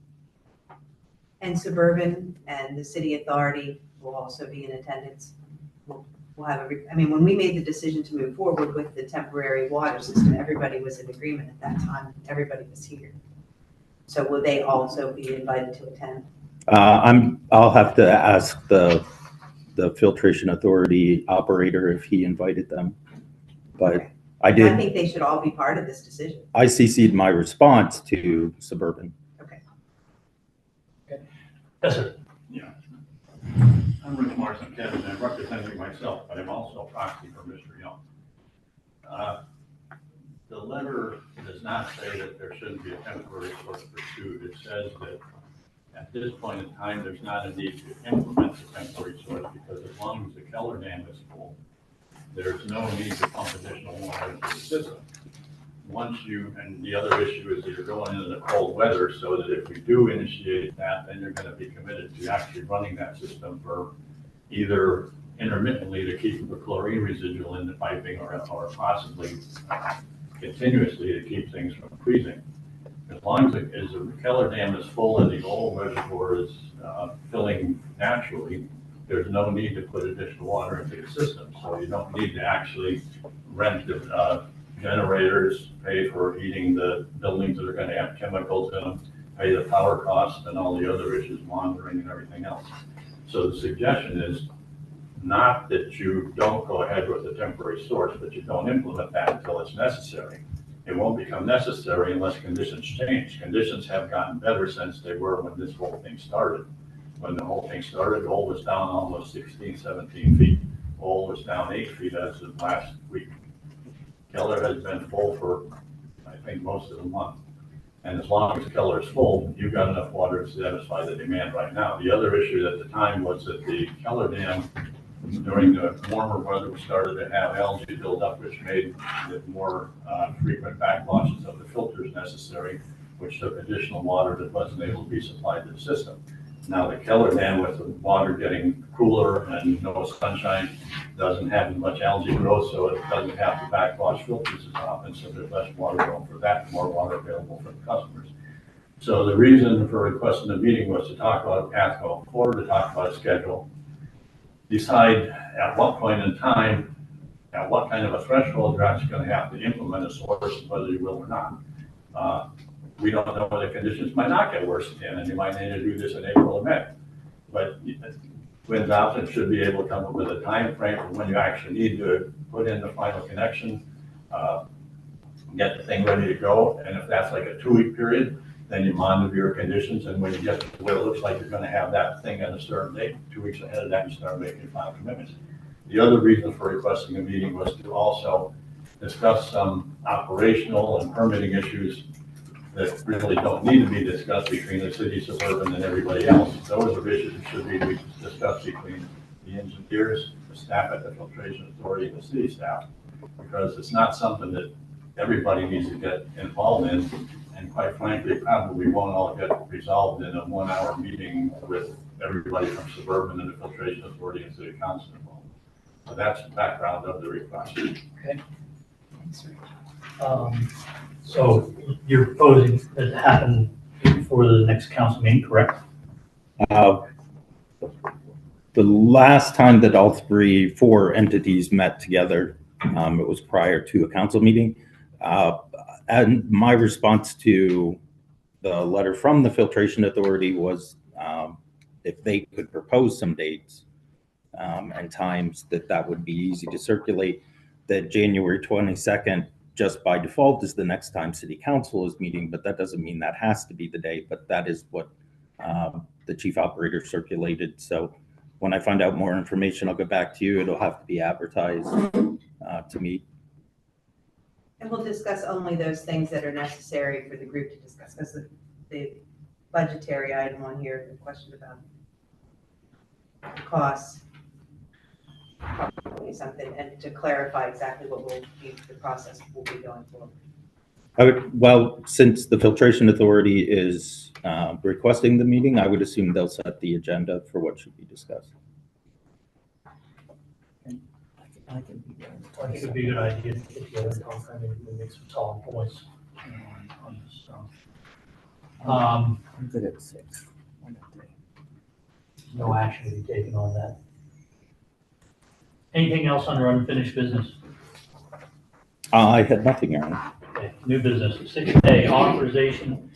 And Suburban and the city authority will also be in attendance. We'll have when we made the decision to move forward with the temporary water system, everybody was in agreement at that time. Everybody was here. So will they also be invited to attend? I'll have to ask the filtration authority operator if he invited them, but Okay. I I did. think they should all be part of this decision. I CC'd my response to Suburban. Okay. yes, sir. I'm Rich Morrison, Kevin, I'm representing myself, but I'm also a proxy for Mr. Young. The letter does not say that there shouldn't be a temporary source pursued. It says that at this point in time, there's not a need to implement the temporary source because as long as the Keller Dam is full, there's no need to pump additional water into the system. and the other issue is that you're going into the cold weather, so that if we do initiate that, then you're gonna be committed to actually running that system for either intermittently to keep the chlorine residual in the piping or possibly continuously to keep things from freezing. As long as the Keller Dam is full and the old reservoir is filling naturally, there's no need to put additional water into the system. So you don't need to actually rent the generators, pay for heating the buildings that are gonna have chemicals in them, pay the power costs and all the other issues, monitoring and everything else. So the suggestion is not that you don't go ahead with the temporary source, but you don't implement that until it's necessary. It won't become necessary unless conditions change. Conditions have gotten better since they were when this whole thing started. When the whole thing started, Ole was down almost 16, 17 feet. Ole was down 8 feet as of last week. Keller has been full for, I think, most of the month. And as long as Keller is full, you've got enough water to satisfy the demand right now. The other issue at the time was that the Keller Dam, during the warmer weather, we started to have algae build up, which made it more frequent backwashes of the filters necessary, which took additional water that wasn't able to be supplied to the system. Now the Keller Dam, with the water getting cooler and no sunshine, doesn't have as much algae growth, so it doesn't have to backwash filters as often, so there's less water going for that, more water available for the customers. So the reason for requesting the meeting was to talk about a path going forward, to talk about a schedule, decide at what point in time, at what kind of a threshold you're actually going to have to implement a source, whether you will or not. We don't know whether conditions might not get worse again, and you might need to do this in April or May. But Twin Option should be able to come up with a time frame for when you actually need to put in the final connection, get the thing ready to go. And if that's like a 2-week period, then you monitor your conditions, and when you get to where it looks like you're gonna have that thing at a certain date, 2 weeks ahead of that, you start making your final commitments. The other reason for requesting a meeting was to also discuss some operational and permitting issues that really don't need to be discussed between the city, suburban, and everybody else. Those are issues that should be discussed between the engineers, the staff at the filtration authority, and the city staff, because it's not something that everybody needs to get involved in. And quite frankly, probably won't all get resolved in a 1-hour meeting with everybody from suburban and the filtration authority and city council involved. So that's the background of the request. Okay. So you're proposing that it happen before the next council meeting, correct? The last time that all 4 entities met together, it was prior to a council meeting. And my response to the letter from the filtration authority was if they could propose some dates and times that would be easy to circulate, that January 22nd just by default is the next time city council is meeting, but that doesn't mean that has to be the day, but that is what the chief operator circulated. So when I find out more information, I'll get back to you. It'll have to be advertised to meet. And we'll discuss only those things that are necessary for the group to discuss, because the budgetary item on here, the question about costs, probably something, and to clarify exactly what will be the process will be going forward. Well, since the filtration authority is requesting the meeting, I would assume they'll set the agenda for what should be discussed. I think it'd be a good idea to get together and talk, I mean, make some solid points on this stuff. I'm good at 6. No action to be taken on that. Anything else under unfinished business? I had nothing, Aaron. Okay, new business, 6A, authorization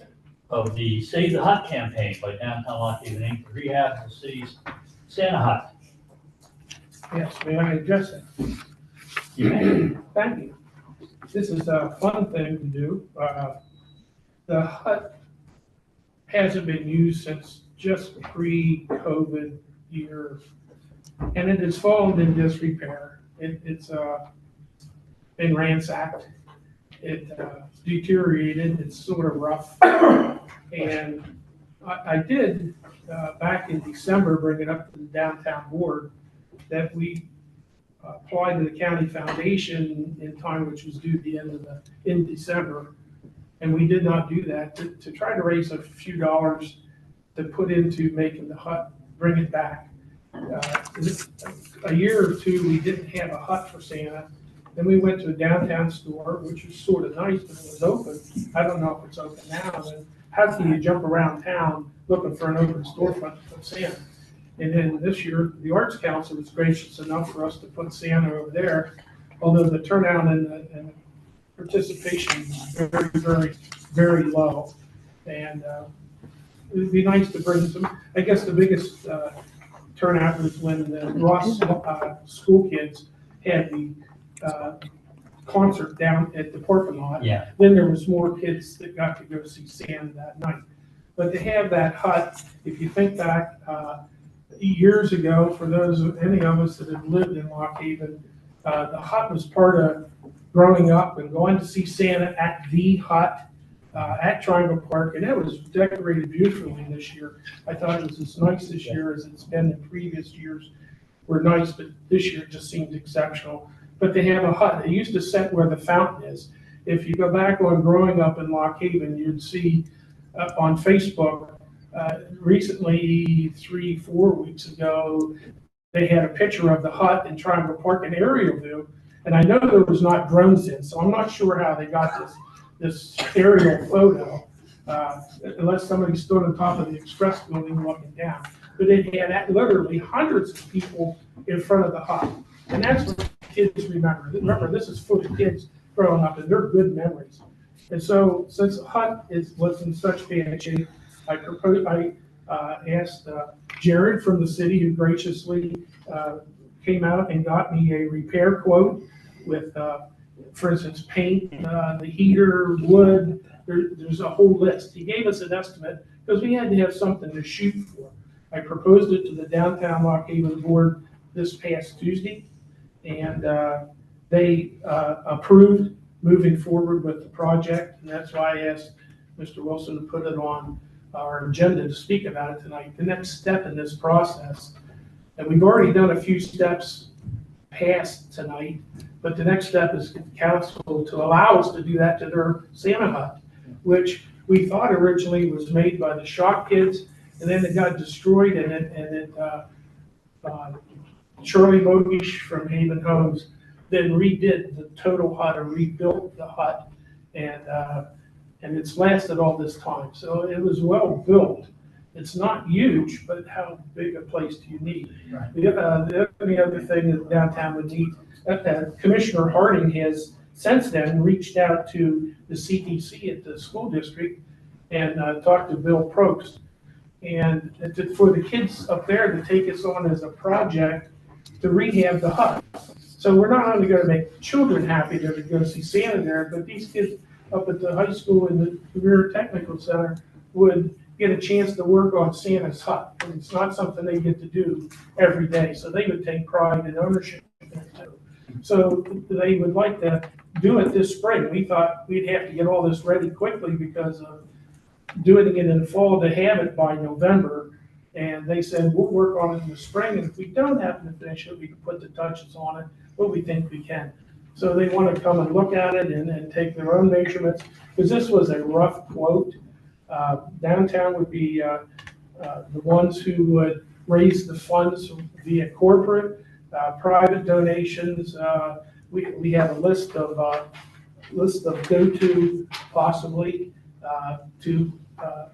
of the Save the Hut campaign by Downtown Lock Haven Inc. to rehab the city's Santa Hut. Yes, may I address it? You may. Thank you. This is a fun thing to do. The hut hasn't been used since just pre-COVID year, and it has fallen in disrepair. It's been ransacked. It deteriorated. It's sort of rough. And I did, back in December, bring it up to the downtown board that we apply to the county foundation in time, which was due the in December. And we did not do that to try to raise a few dollars to put into making the hut, bring it back. A year or two, we didn't have a hut for Santa. Then we went to a downtown store, which was sort of nice, but it was open. I don't know if it's open now. And how can you jump around town looking for an open storefront to put Santa? And then this year, the Arts Council was gracious enough for us to put Santa over there, although the turnout and the participation was very, very, very low. And it would be nice to bring some, I guess the biggest turnout was when the Ross school kids had the concert down at the parking lot. Yeah. Then there was more kids that got to go see Santa that night. But to have that hut, if you think back years ago, for any of us that have lived in Lock Haven, the hut was part of growing up and going to see Santa at the hut at Triangle Park, and it was decorated beautifully this year. I thought it was as nice this year as it's been in previous years. Were nice, but this year it just seemed exceptional. But they have a hut. They used to set where the fountain is. If you go back on growing up in Lock Haven, you'd see on Facebook recently, 3-4 weeks ago, they had a picture of the hut in Triangle Park, an aerial view. And I know there was not drones in, so I'm not sure how they got this aerial photo, unless somebody stood on top of the Express building looking down. But it had literally hundreds of people in front of the hut. And that's what kids remember. Remember, this is full of kids growing up, and they're good memories. And so, since the hut was in such bad shape, I asked Jared from the city, who graciously came out and got me a repair quote with, for instance, paint, the heater, wood. There's a whole list. He gave us an estimate because we had to have something to shoot for. I proposed it to the Downtown Lock Haven Board this past Tuesday, and they approved moving forward with the project. And that's why I asked Mr. Wilson to put it on our agenda to speak about it tonight. The next step in this process, and we've already done a few steps past tonight, but the next step is get the council to allow us to do that to their Santa hut, which we thought originally was made by the Shock Kids, and then it got destroyed, and Shirley Mogish from Haven Homes then redid the total hut or rebuilt the hut, and it's lasted all this time. So it was well built. It's not huge, but how big a place do you need? Right. The only other thing that downtown would need, Commissioner Harding has since then reached out to the CTC at the school district and talked to Bill Probst. And for the kids up there to take us on as a project to rehab the hut. So we're not only going to make children happy that are going to see Santa there, but these kids up at the high school and the Career Technical Center would get a chance to work on Santa's hut. And it's not something they get to do every day. So they would take pride and ownership in it too. So they would like to do it this spring. We thought we'd have to get all this ready quickly because of doing it in the fall to have it by November. And they said, we'll work on it in the spring. And if we don't happen to finish it, we can put the touches on it, but we think we can. So they want to come and look at it and take their own measurements, because this was a rough quote. Downtown would be the ones who would raise the funds via corporate, private donations. We have a list of go-to possibly to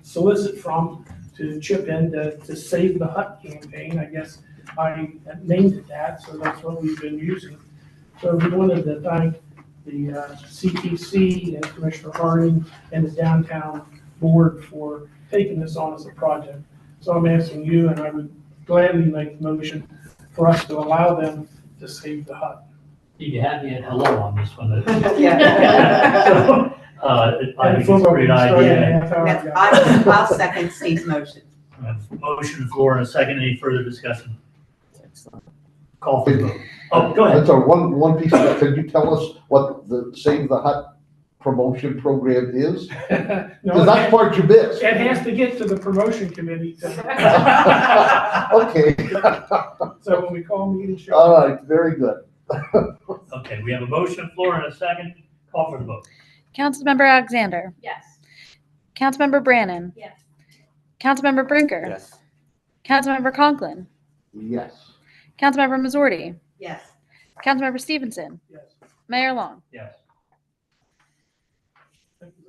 solicit from to chip in to Save the Hut campaign. I guess I named it that, so that's what we've been using. So we wanted to thank the CTC and Commissioner Harding and the Downtown Board for taking this on as a project. So I'm asking you, and I would gladly make the motion for us to allow them to save the hut. You had me at hello on this one. Yeah. I think it's a great idea. I'll second Steve's motion. Motion on the floor and a second. Any further discussion? Call for the vote. Oh, go ahead. That's our one piece of that. Can you tell us what the Save the Hut promotion program is? Because that's part you missed. It has to get to the promotion committee. Okay. So when we call meeting. All right, very good. Okay, we have a motion on the floor and a second. Call for the vote. Councilmember Alexander. Yes. Councilmember Brannan. Yes. Councilmember Brinker. Yes. Councilmember Conklin. Yes. Councilmember Missouri. Yes. Councilmember Stevenson. Yes. Mayor Long. Yes. Thank you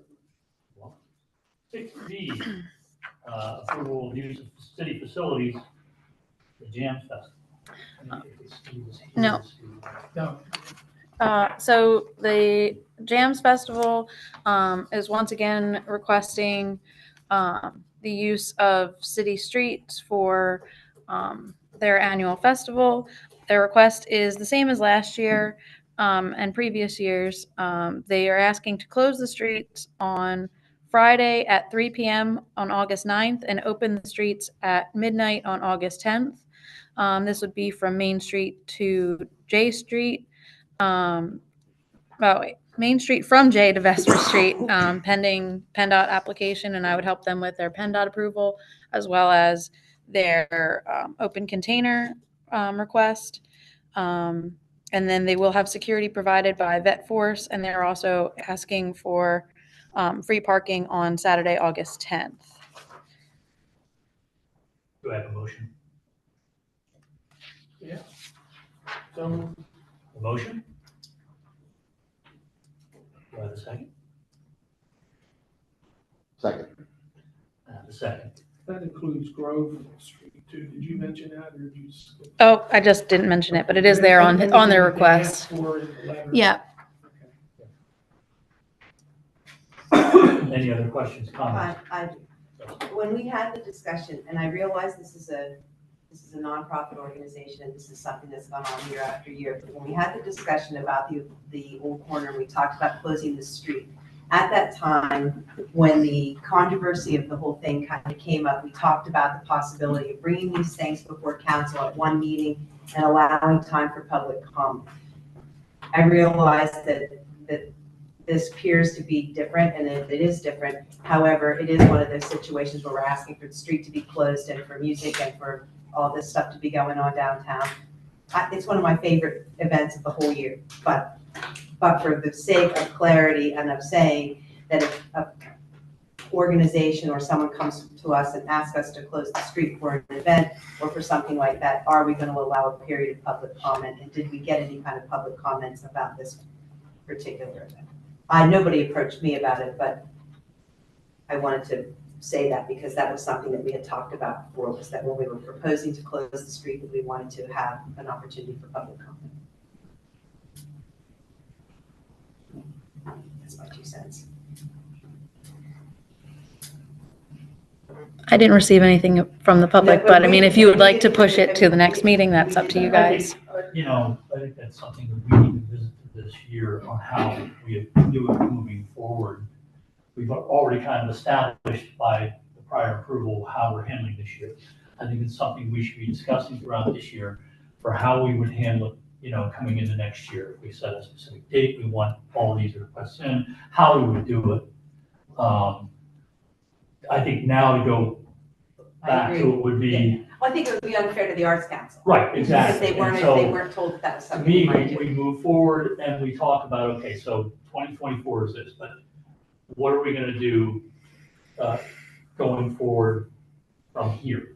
very much. 6B, approval of use of city facilities, the Jam Fest. No. No, So the Jams Festival is once again requesting the use of city streets for their annual festival. Their request is the same as last year and previous years. They are asking to close the streets on Friday at 3 p.m. on August 9th and open the streets at midnight on August 10th. This would be from Main Street to J Street. Main Street from J to Vesper Street, pending PennDOT application, and I would help them with their PennDOT approval, as well as their open container request. And then they will have security provided by Vet Force, and they're also asking for free parking on Saturday, August 10th. Do I have a motion? so A motion? Do I have a second? Second. I have a second. that includes Grove Street too. Did you mention that or did you? skip? Oh, I just didn't mention it, but it is there on their They request. asked for in the letter. Yeah. Any other questions, comments? When we had the discussion, and I realize this is a nonprofit organization, and this is something that's gone on year after year, but when we had the discussion about the old corner, we talked about closing the street. At that time, when the controversy of the whole thing kind of came up, we talked about the possibility of bringing these things before council at one meeting and allowing time for public comment. I realize that this appears to be different, and it is different. However, it is one of those situations where we're asking for the street to be closed and for music and for all this stuff to be going on downtown. It's one of my favorite events of the whole year, but for the sake of clarity and of saying that if an organization or someone comes to us and asks us to close the street for an event or for something like that, are we going to allow a period of public comment? And did we get any kind of public comments about this particular event? Nobody approached me about it, but I wanted to say that because that was something that we had talked about before, was that when we were proposing to close the street, that we wanted to have an opportunity for public comment. That's my 2 cents. I didn't receive anything from the public, but I mean, if you would like to push it to the next meeting, that's up to you guys. I think that's something that we need to visit this year on how we do it moving forward. We've already kind of established by the prior approval how we're handling this year. I think it's something we should be discussing throughout this year for how we would handle it, coming into next year. If we set a specific date, we want all of these requests in, how we would do it. I think now to go back to it would be. Well, I think it would be unfair to the Arts Council. Right, exactly. If they weren't told that that was To something we me, might do. we move forward and we talk about, okay, so 2024 is this, but what are we gonna do going forward from here?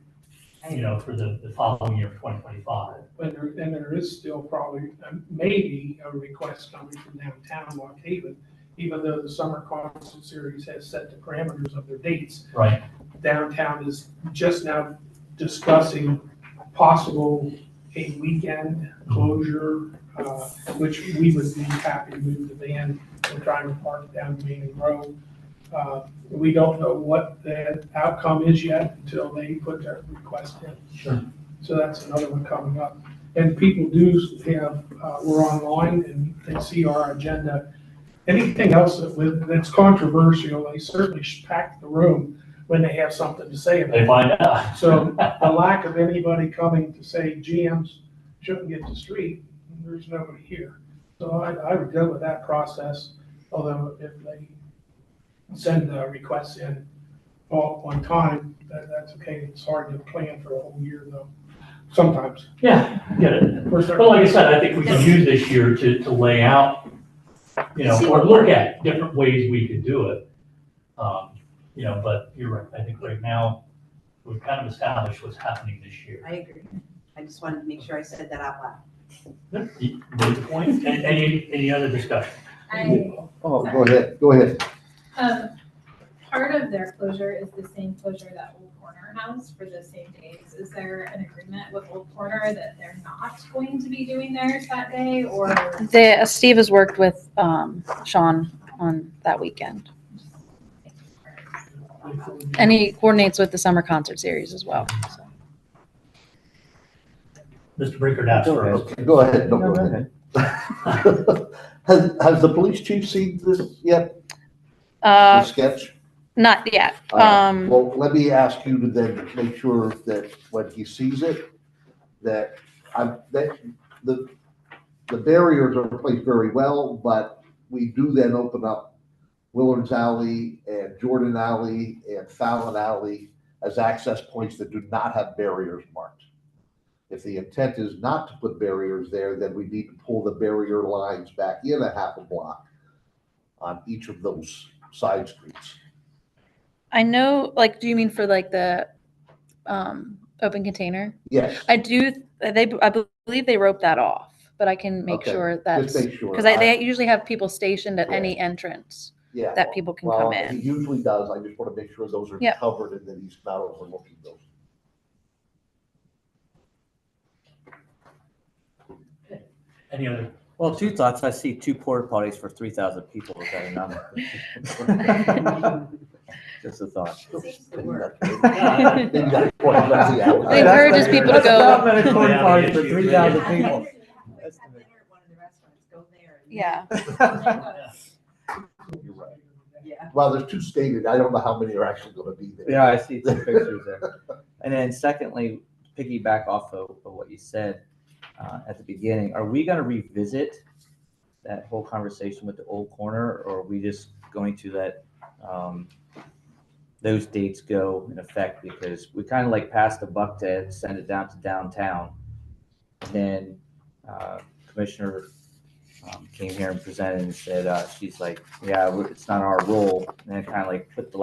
For the following year, 2025. And there is still probably, maybe a request coming from downtown Lock Haven, even though the summer concert series has set the parameters of their dates. Right. Downtown is just now discussing possible a weekend closure, which we would be happy to move the van. We're trying to park it down Main Road. We don't know what the outcome is yet until they put their request in. Sure. So that's another one coming up. And people do have, we're online and they see our agenda. Anything else that's controversial, they certainly pack the room when they have something to say about it. They find out. So the lack of anybody coming to say GMs shouldn't get the street, there's nobody here. So I would go with that process, although if they send requests in all at one time, that's okay. It's hard to plan for a whole year though. sometimes. Yeah, get it. For certain. But like I said, I think we can use this year to lay out, or look at different ways we could do it. But you're right. I think right now, we've kind of established what's happening this year. I agree. I just wanted to make sure I said that out loud. You made the point. And any other discussion? Oh, go ahead. Part of their closure is the same closure that Old Corner has for the same days. Is there an agreement with Old Corner that they're not going to be doing theirs that day, or? Steve has worked with Sean on that weekend. And he coordinates with the summer concert series as well. So. Mr. Brinker, that's first. Okay, go ahead. No, go ahead. Has the police chief seen this yet? The sketch? Not yet. Well, let me ask you to then make sure that when he sees it, that the barriers are placed very well, but we do then open up Willards Alley and Jordan Alley and Fallon Alley as access points that do not have barriers marked. If the intent is not to put barriers there, then we need to pull the barrier lines back in a half a block on each of those side streets. I know, do you mean for the open container? Yes. I believe they roped that off, but I can make Okay, sure that's, just make sure. because they usually have people stationed at Yeah. any entrance Yeah. that people can Well, come he in. usually does. I just want to make sure those are Yep. covered and that he's not overlooking those. Any other? Well, two thoughts. I see 2 porta potties for 3,000 people. Is that a number? Just a thought. It seems to work. It encourages people to That's go. not many porta potties for 3,000 people. Have dinner at one of the restaurants, go there. Yeah. You're right. Yeah. Well, there's 2 stated. I don't know how many are actually going to be there. Yeah, I see 2 pictures there. And then secondly, piggyback off of what you said at the beginning, are we going to revisit that whole conversation with the Old Corner, or are we just going to let those dates go in effect? Because we kind of passed the buck to send it down to downtown. And then Commissioner came here and presented and said, she's like, yeah, it's not our role. And then kind of put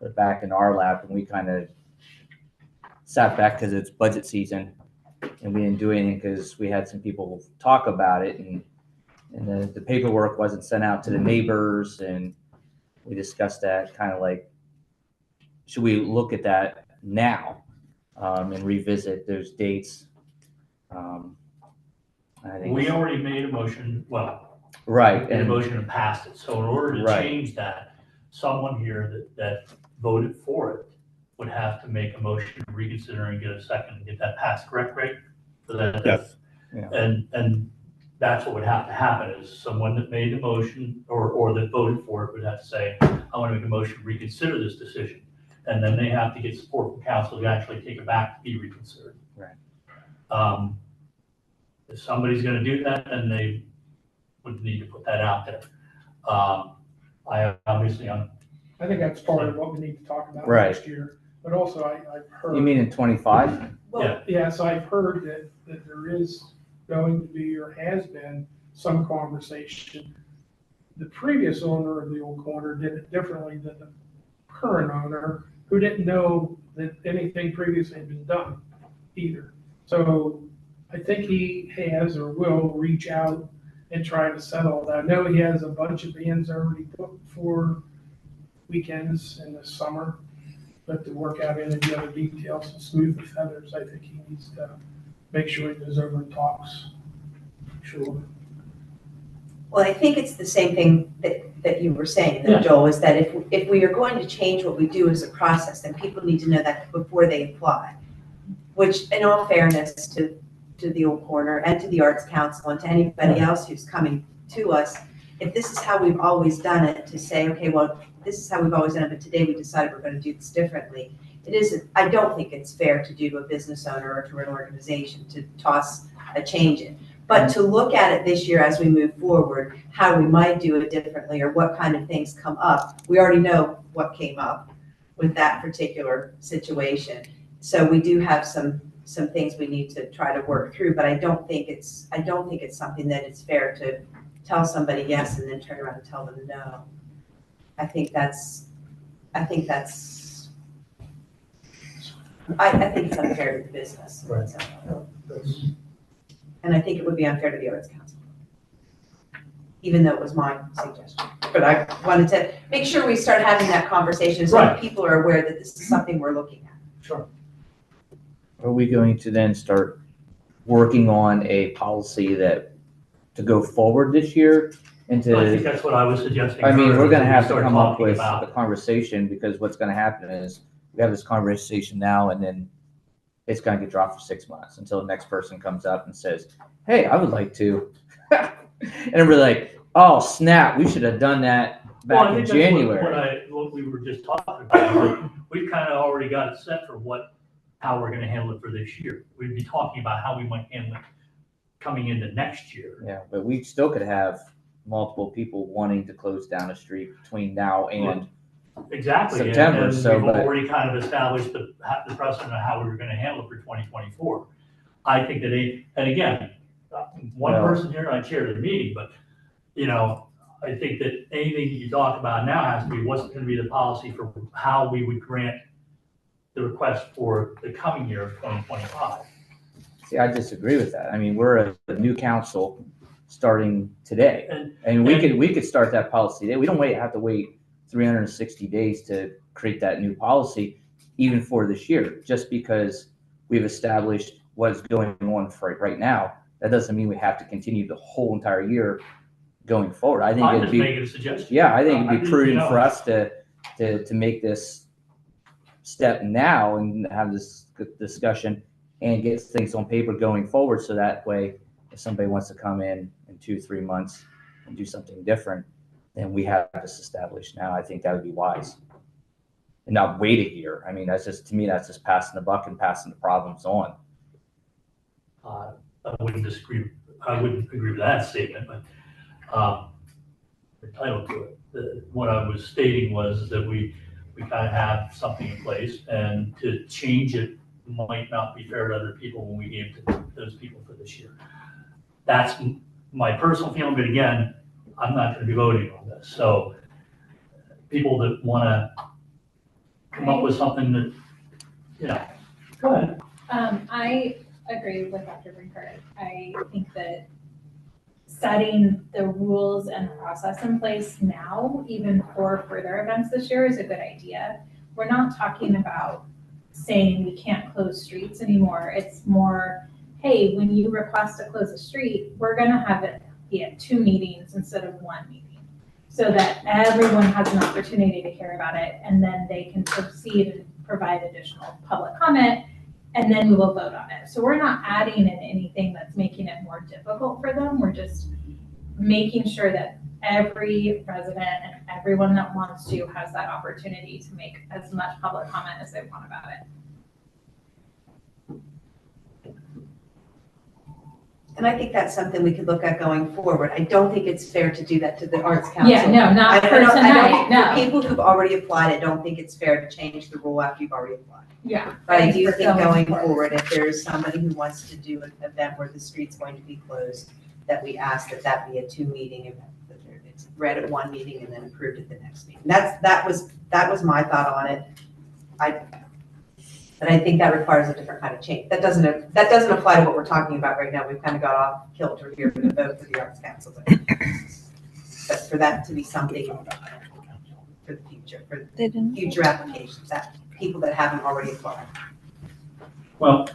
it back in our lap, and we kind of sat back because it's budget season, and we didn't do anything because we had some people talk about it, and the paperwork wasn't sent out to the neighbors, and we discussed that kind of should we look at that now and revisit those dates? I think We already made a motion, right, made a and motion and passed it. So in order to Right. change that, someone here that voted for it would have to make a motion to reconsider and get a second and get that passed, correct, Greg? So that- Yes. Yeah. And that's what would have to happen, is someone that made the motion or that voted for it would have to say, I want to make a motion to reconsider this decision. And then they have to get support from council to actually take it back to be reconsidered. Right. If somebody's going to do that, then they would need to put that out there. I think that's part of what we need to talk about Right. next year. But also, I've heard. you mean in 25? Yeah. Yes, I've heard that there is going to be, or has been, some conversation. The previous owner of the Old Corner did it differently than the current owner, who didn't know that anything previously had been done either. So I think he has or will reach out and try to settle that. I know he has a bunch of bands already booked for weekends in the summer, but to work out any of the other details and smooth the feathers, I think he needs to make sure he goes over and talks. Sure. Well, I think it's the same thing that you were saying, Yeah. Joel, is that if we are going to change what we do as a process, then people need to know that before they apply. Which, in all fairness to the Old Corner and to the Arts Council and to anybody else who's coming to us, if this is how we've always done it, to say, okay, well, this is how we've always done it, but today we decided we're going to do this differently. I don't think it's fair to do to a business owner or to an organization to toss a change in. But to look at it this year as we move forward, how we might do it differently or what kind of things come up. We already know what came up with that particular situation. So we do have some some things we need to try to work through, but I don't think it's something that it's fair to tell somebody yes and then turn around and tell them no. I think that's I think it's unfair to the business. Right. And I think it would be unfair to the Arts Council, even though it was my suggestion. But I wanted to make sure we start having that conversation so that people are aware that this is something we're looking at. Sure. Are we going to then start working on a policy that, to go forward this year? And I think to, that's what I was suggesting. I mean, we're gonna earlier, have to start come up talking with about- a conversation, because what's gonna happen is we have this conversation now and then it's gonna get dropped for 6 months until the next person comes up and says, hey, I would like to. And we're like, oh snap, we should have done that Well, I back in think that's what- January. What we were just talking about, we've kind of already got it set for how we're gonna handle it for this year. We'd be talking about how we might handle it coming into next year. Yeah, but we still could have multiple people wanting to close down a street between now and Exactly. and- September, and so, we've but- already kind of established the precedent of how we were gonna handle it for 2024. I think that, and again, one Well- person here, I chair the meeting, but, I think that anything you talk about now has to be, what's gonna be the policy for how we would grant the request for the coming year of 2025. See, I disagree with that. I mean, we're a new council starting today. And And we could start that policy today. We don't have to wait 360 days to create that new policy, even for this year. Just because we've established what's going on for right now, that doesn't mean we have to continue the whole entire year going forward. I think I'm it'd just be, making a suggestion. yeah, I think I it'd be think, prudent for us to make this step now and have this discussion and get things on paper going forward, so that way, if somebody wants to come in 2-3 months and do something different, then we have this established now. I think that would be wise. And not wait a year. I mean, that's just, to me, that's just passing the buck and passing the problems on. I wouldn't disagree. I wouldn't agree with that statement, but entitled to it. What I was stating was that we kind of have something in place, and to change it might not be fair to other people when we gave to those people for this year. That's my personal feeling, but again, I'm not going to be voting on this. So people that want to come up with something that, go ahead. I agree with Dr. Brinker. I think that setting the rules and process in place now, even for further events this year, is a good idea. We're not talking about saying we can't close streets anymore. It's more, hey, when you request to close a street, we're gonna have it be at 2 meetings instead of 1 meeting, so that everyone has an opportunity to hear about it, and then they can proceed and provide additional public comment, and then we will vote on it. So we're not adding in anything that's making it more difficult for them. We're just making sure that every resident and everyone that wants to has that opportunity to make as much public comment as they want about it. And I think that's something we could look at going forward. I don't think it's fair to do that to the Arts Council. Yeah, no, not for tonight, For no. people who've already applied, I don't think it's fair to change the rule after you've already applied. Yeah. But I do For think going forward, if there's somebody who wants to do an event where the street's going to be closed, that we ask that be a 2-meeting event, that it's read at 1 meeting and then approved at the next meeting. That was my thought on it. And I think that requires a different kind of change. That doesn't apply to what we're talking about right now. We've kind of got off kilter here for the vote for the Arts Council. But for that to be something for the future, for future applications, that people that haven't already applied. Well,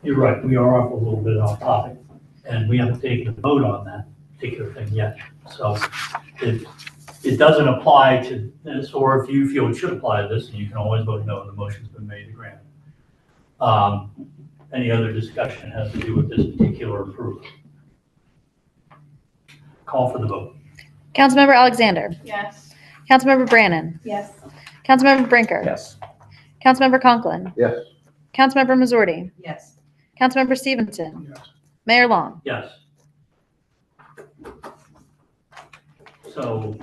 you're right, we are off a little bit off topic, and we haven't taken a vote on that particular thing yet. So if it doesn't apply to this, or if you feel it should apply to this, then you can always vote no, and the motion's been made to grant. Any other discussion has to do with this particular approval? Call for the vote. Councilmember Alexander. Yes. Councilmember Brannan. Yes. Councilmember Brinker. Yes. Councilmember Conklin. Yes. Councilmember Missouri. Yes. Councilmember Stevenson. Yes. Mayor Long. Yes. So,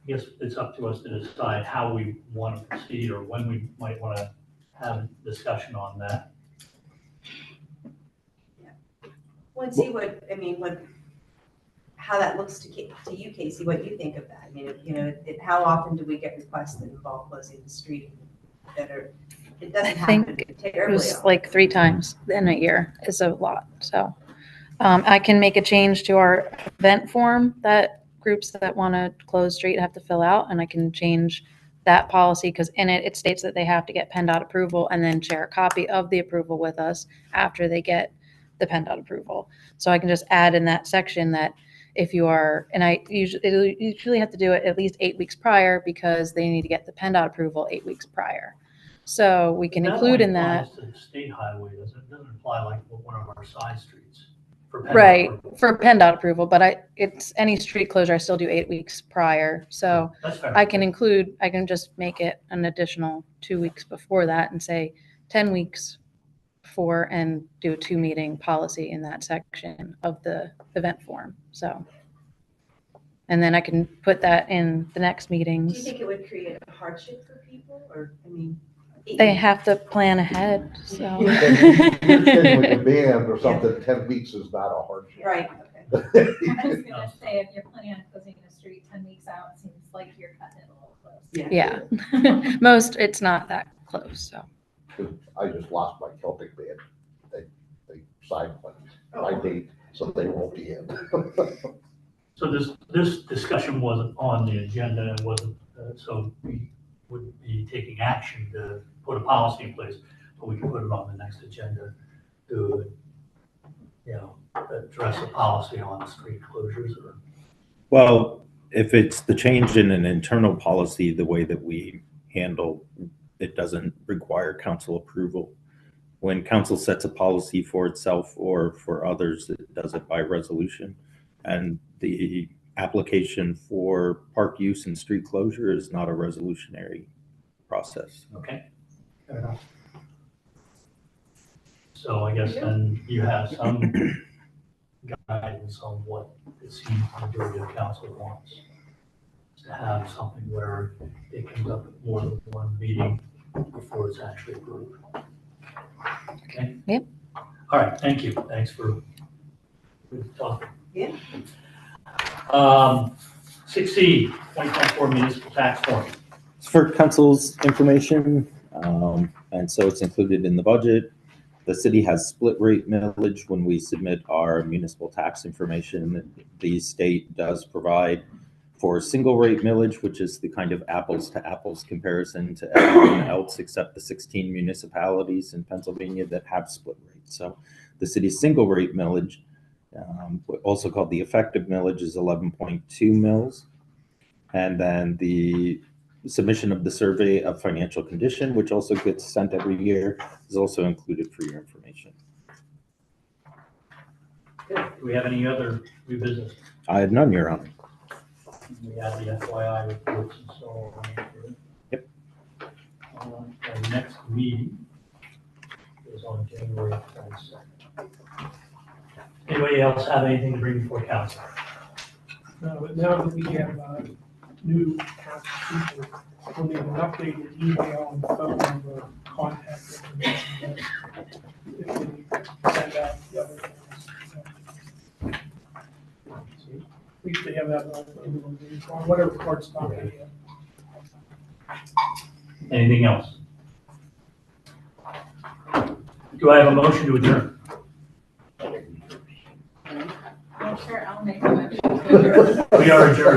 guess it's up to us to decide how we want to proceed or when we might want to have a discussion on that. Well, and see what, I mean, how that looks to you, Casey, what you think of that. I mean, how often do we get requests that involve closing the street that are, it doesn't I happen think it terribly was often. like 3 times in a year is a lot. So I can make a change to our event form that groups that want to close street have to fill out, and I can change that policy because in it states that they have to get PennDOT approval and then share a copy of the approval with us after they get the PennDOT approval. So I can just add in that section that if you are, and I usually have to do it at least 8 weeks prior because they need to get the PennDOT approval 8 weeks prior. So we can include in that. That only applies to the state highway, doesn't apply like one of our side streets. For PennDOT Right, approval. for PennDOT approval, but it's any street closure, I still do 8 weeks prior. So That's fair. I can just make it an additional 2 weeks before that and say 10 weeks before and do a 2-meeting policy in that section of the event form. So, and then I can put that in the next Do you meetings. think it would create a hardship for people, or, I mean? They have to plan ahead, so. You're saying with a band or something, 10 weeks is not a hardship. Right, I was gonna say, if you're planning on closing a street 10 weeks out, it seems like you're cutting it a little close. Yeah, most, it's not that close, so. I just lost my Celtic band. They signed my date, so they won't be in. So this discussion wasn't on the agenda, it wasn't, so we would be taking action to put a policy in place, but we can put it on the next agenda to, address a policy on street closures or. Well, if it's the change in an internal policy, the way that we handle, it doesn't require council approval. When council sets a policy for itself or for others, it does it by resolution. And the application for park use and street closure is not a resolutionary process. Okay, fair enough. So I guess then you have some guidance on what it seems the majority of council wants. To have something where it comes up at more than one meeting before it's actually approved. Okay? Yep. All right, thank you. Thanks for talking. Yeah. 6C, 2024 municipal tax form. It's for council's information, and so it's included in the budget. The city has split rate millage when we submit our municipal tax information. The state does provide for single rate millage, which is the kind of apples to apples comparison to everyone else except the 16 municipalities in Pennsylvania that have split rates. So the city's single rate millage, also called the effective millage, is 11.2 mils. And then the submission of the survey of financial condition, which also gets sent every year, is also included for your information. Good. Do we have any other new business? I had none, Your Honor. We have the FYI reports and so on. Yep. Our next meeting is on January 22nd. Anybody else have anything to bring before council? But now that we have new tax people, we'll need an updated email and phone number, contact information. If we need to send out the other things. At least they have that on whatever parts not ready yet. Anything else? Do I have a motion to adjourn? Yeah, sure, I'll make a motion. We are adjourned.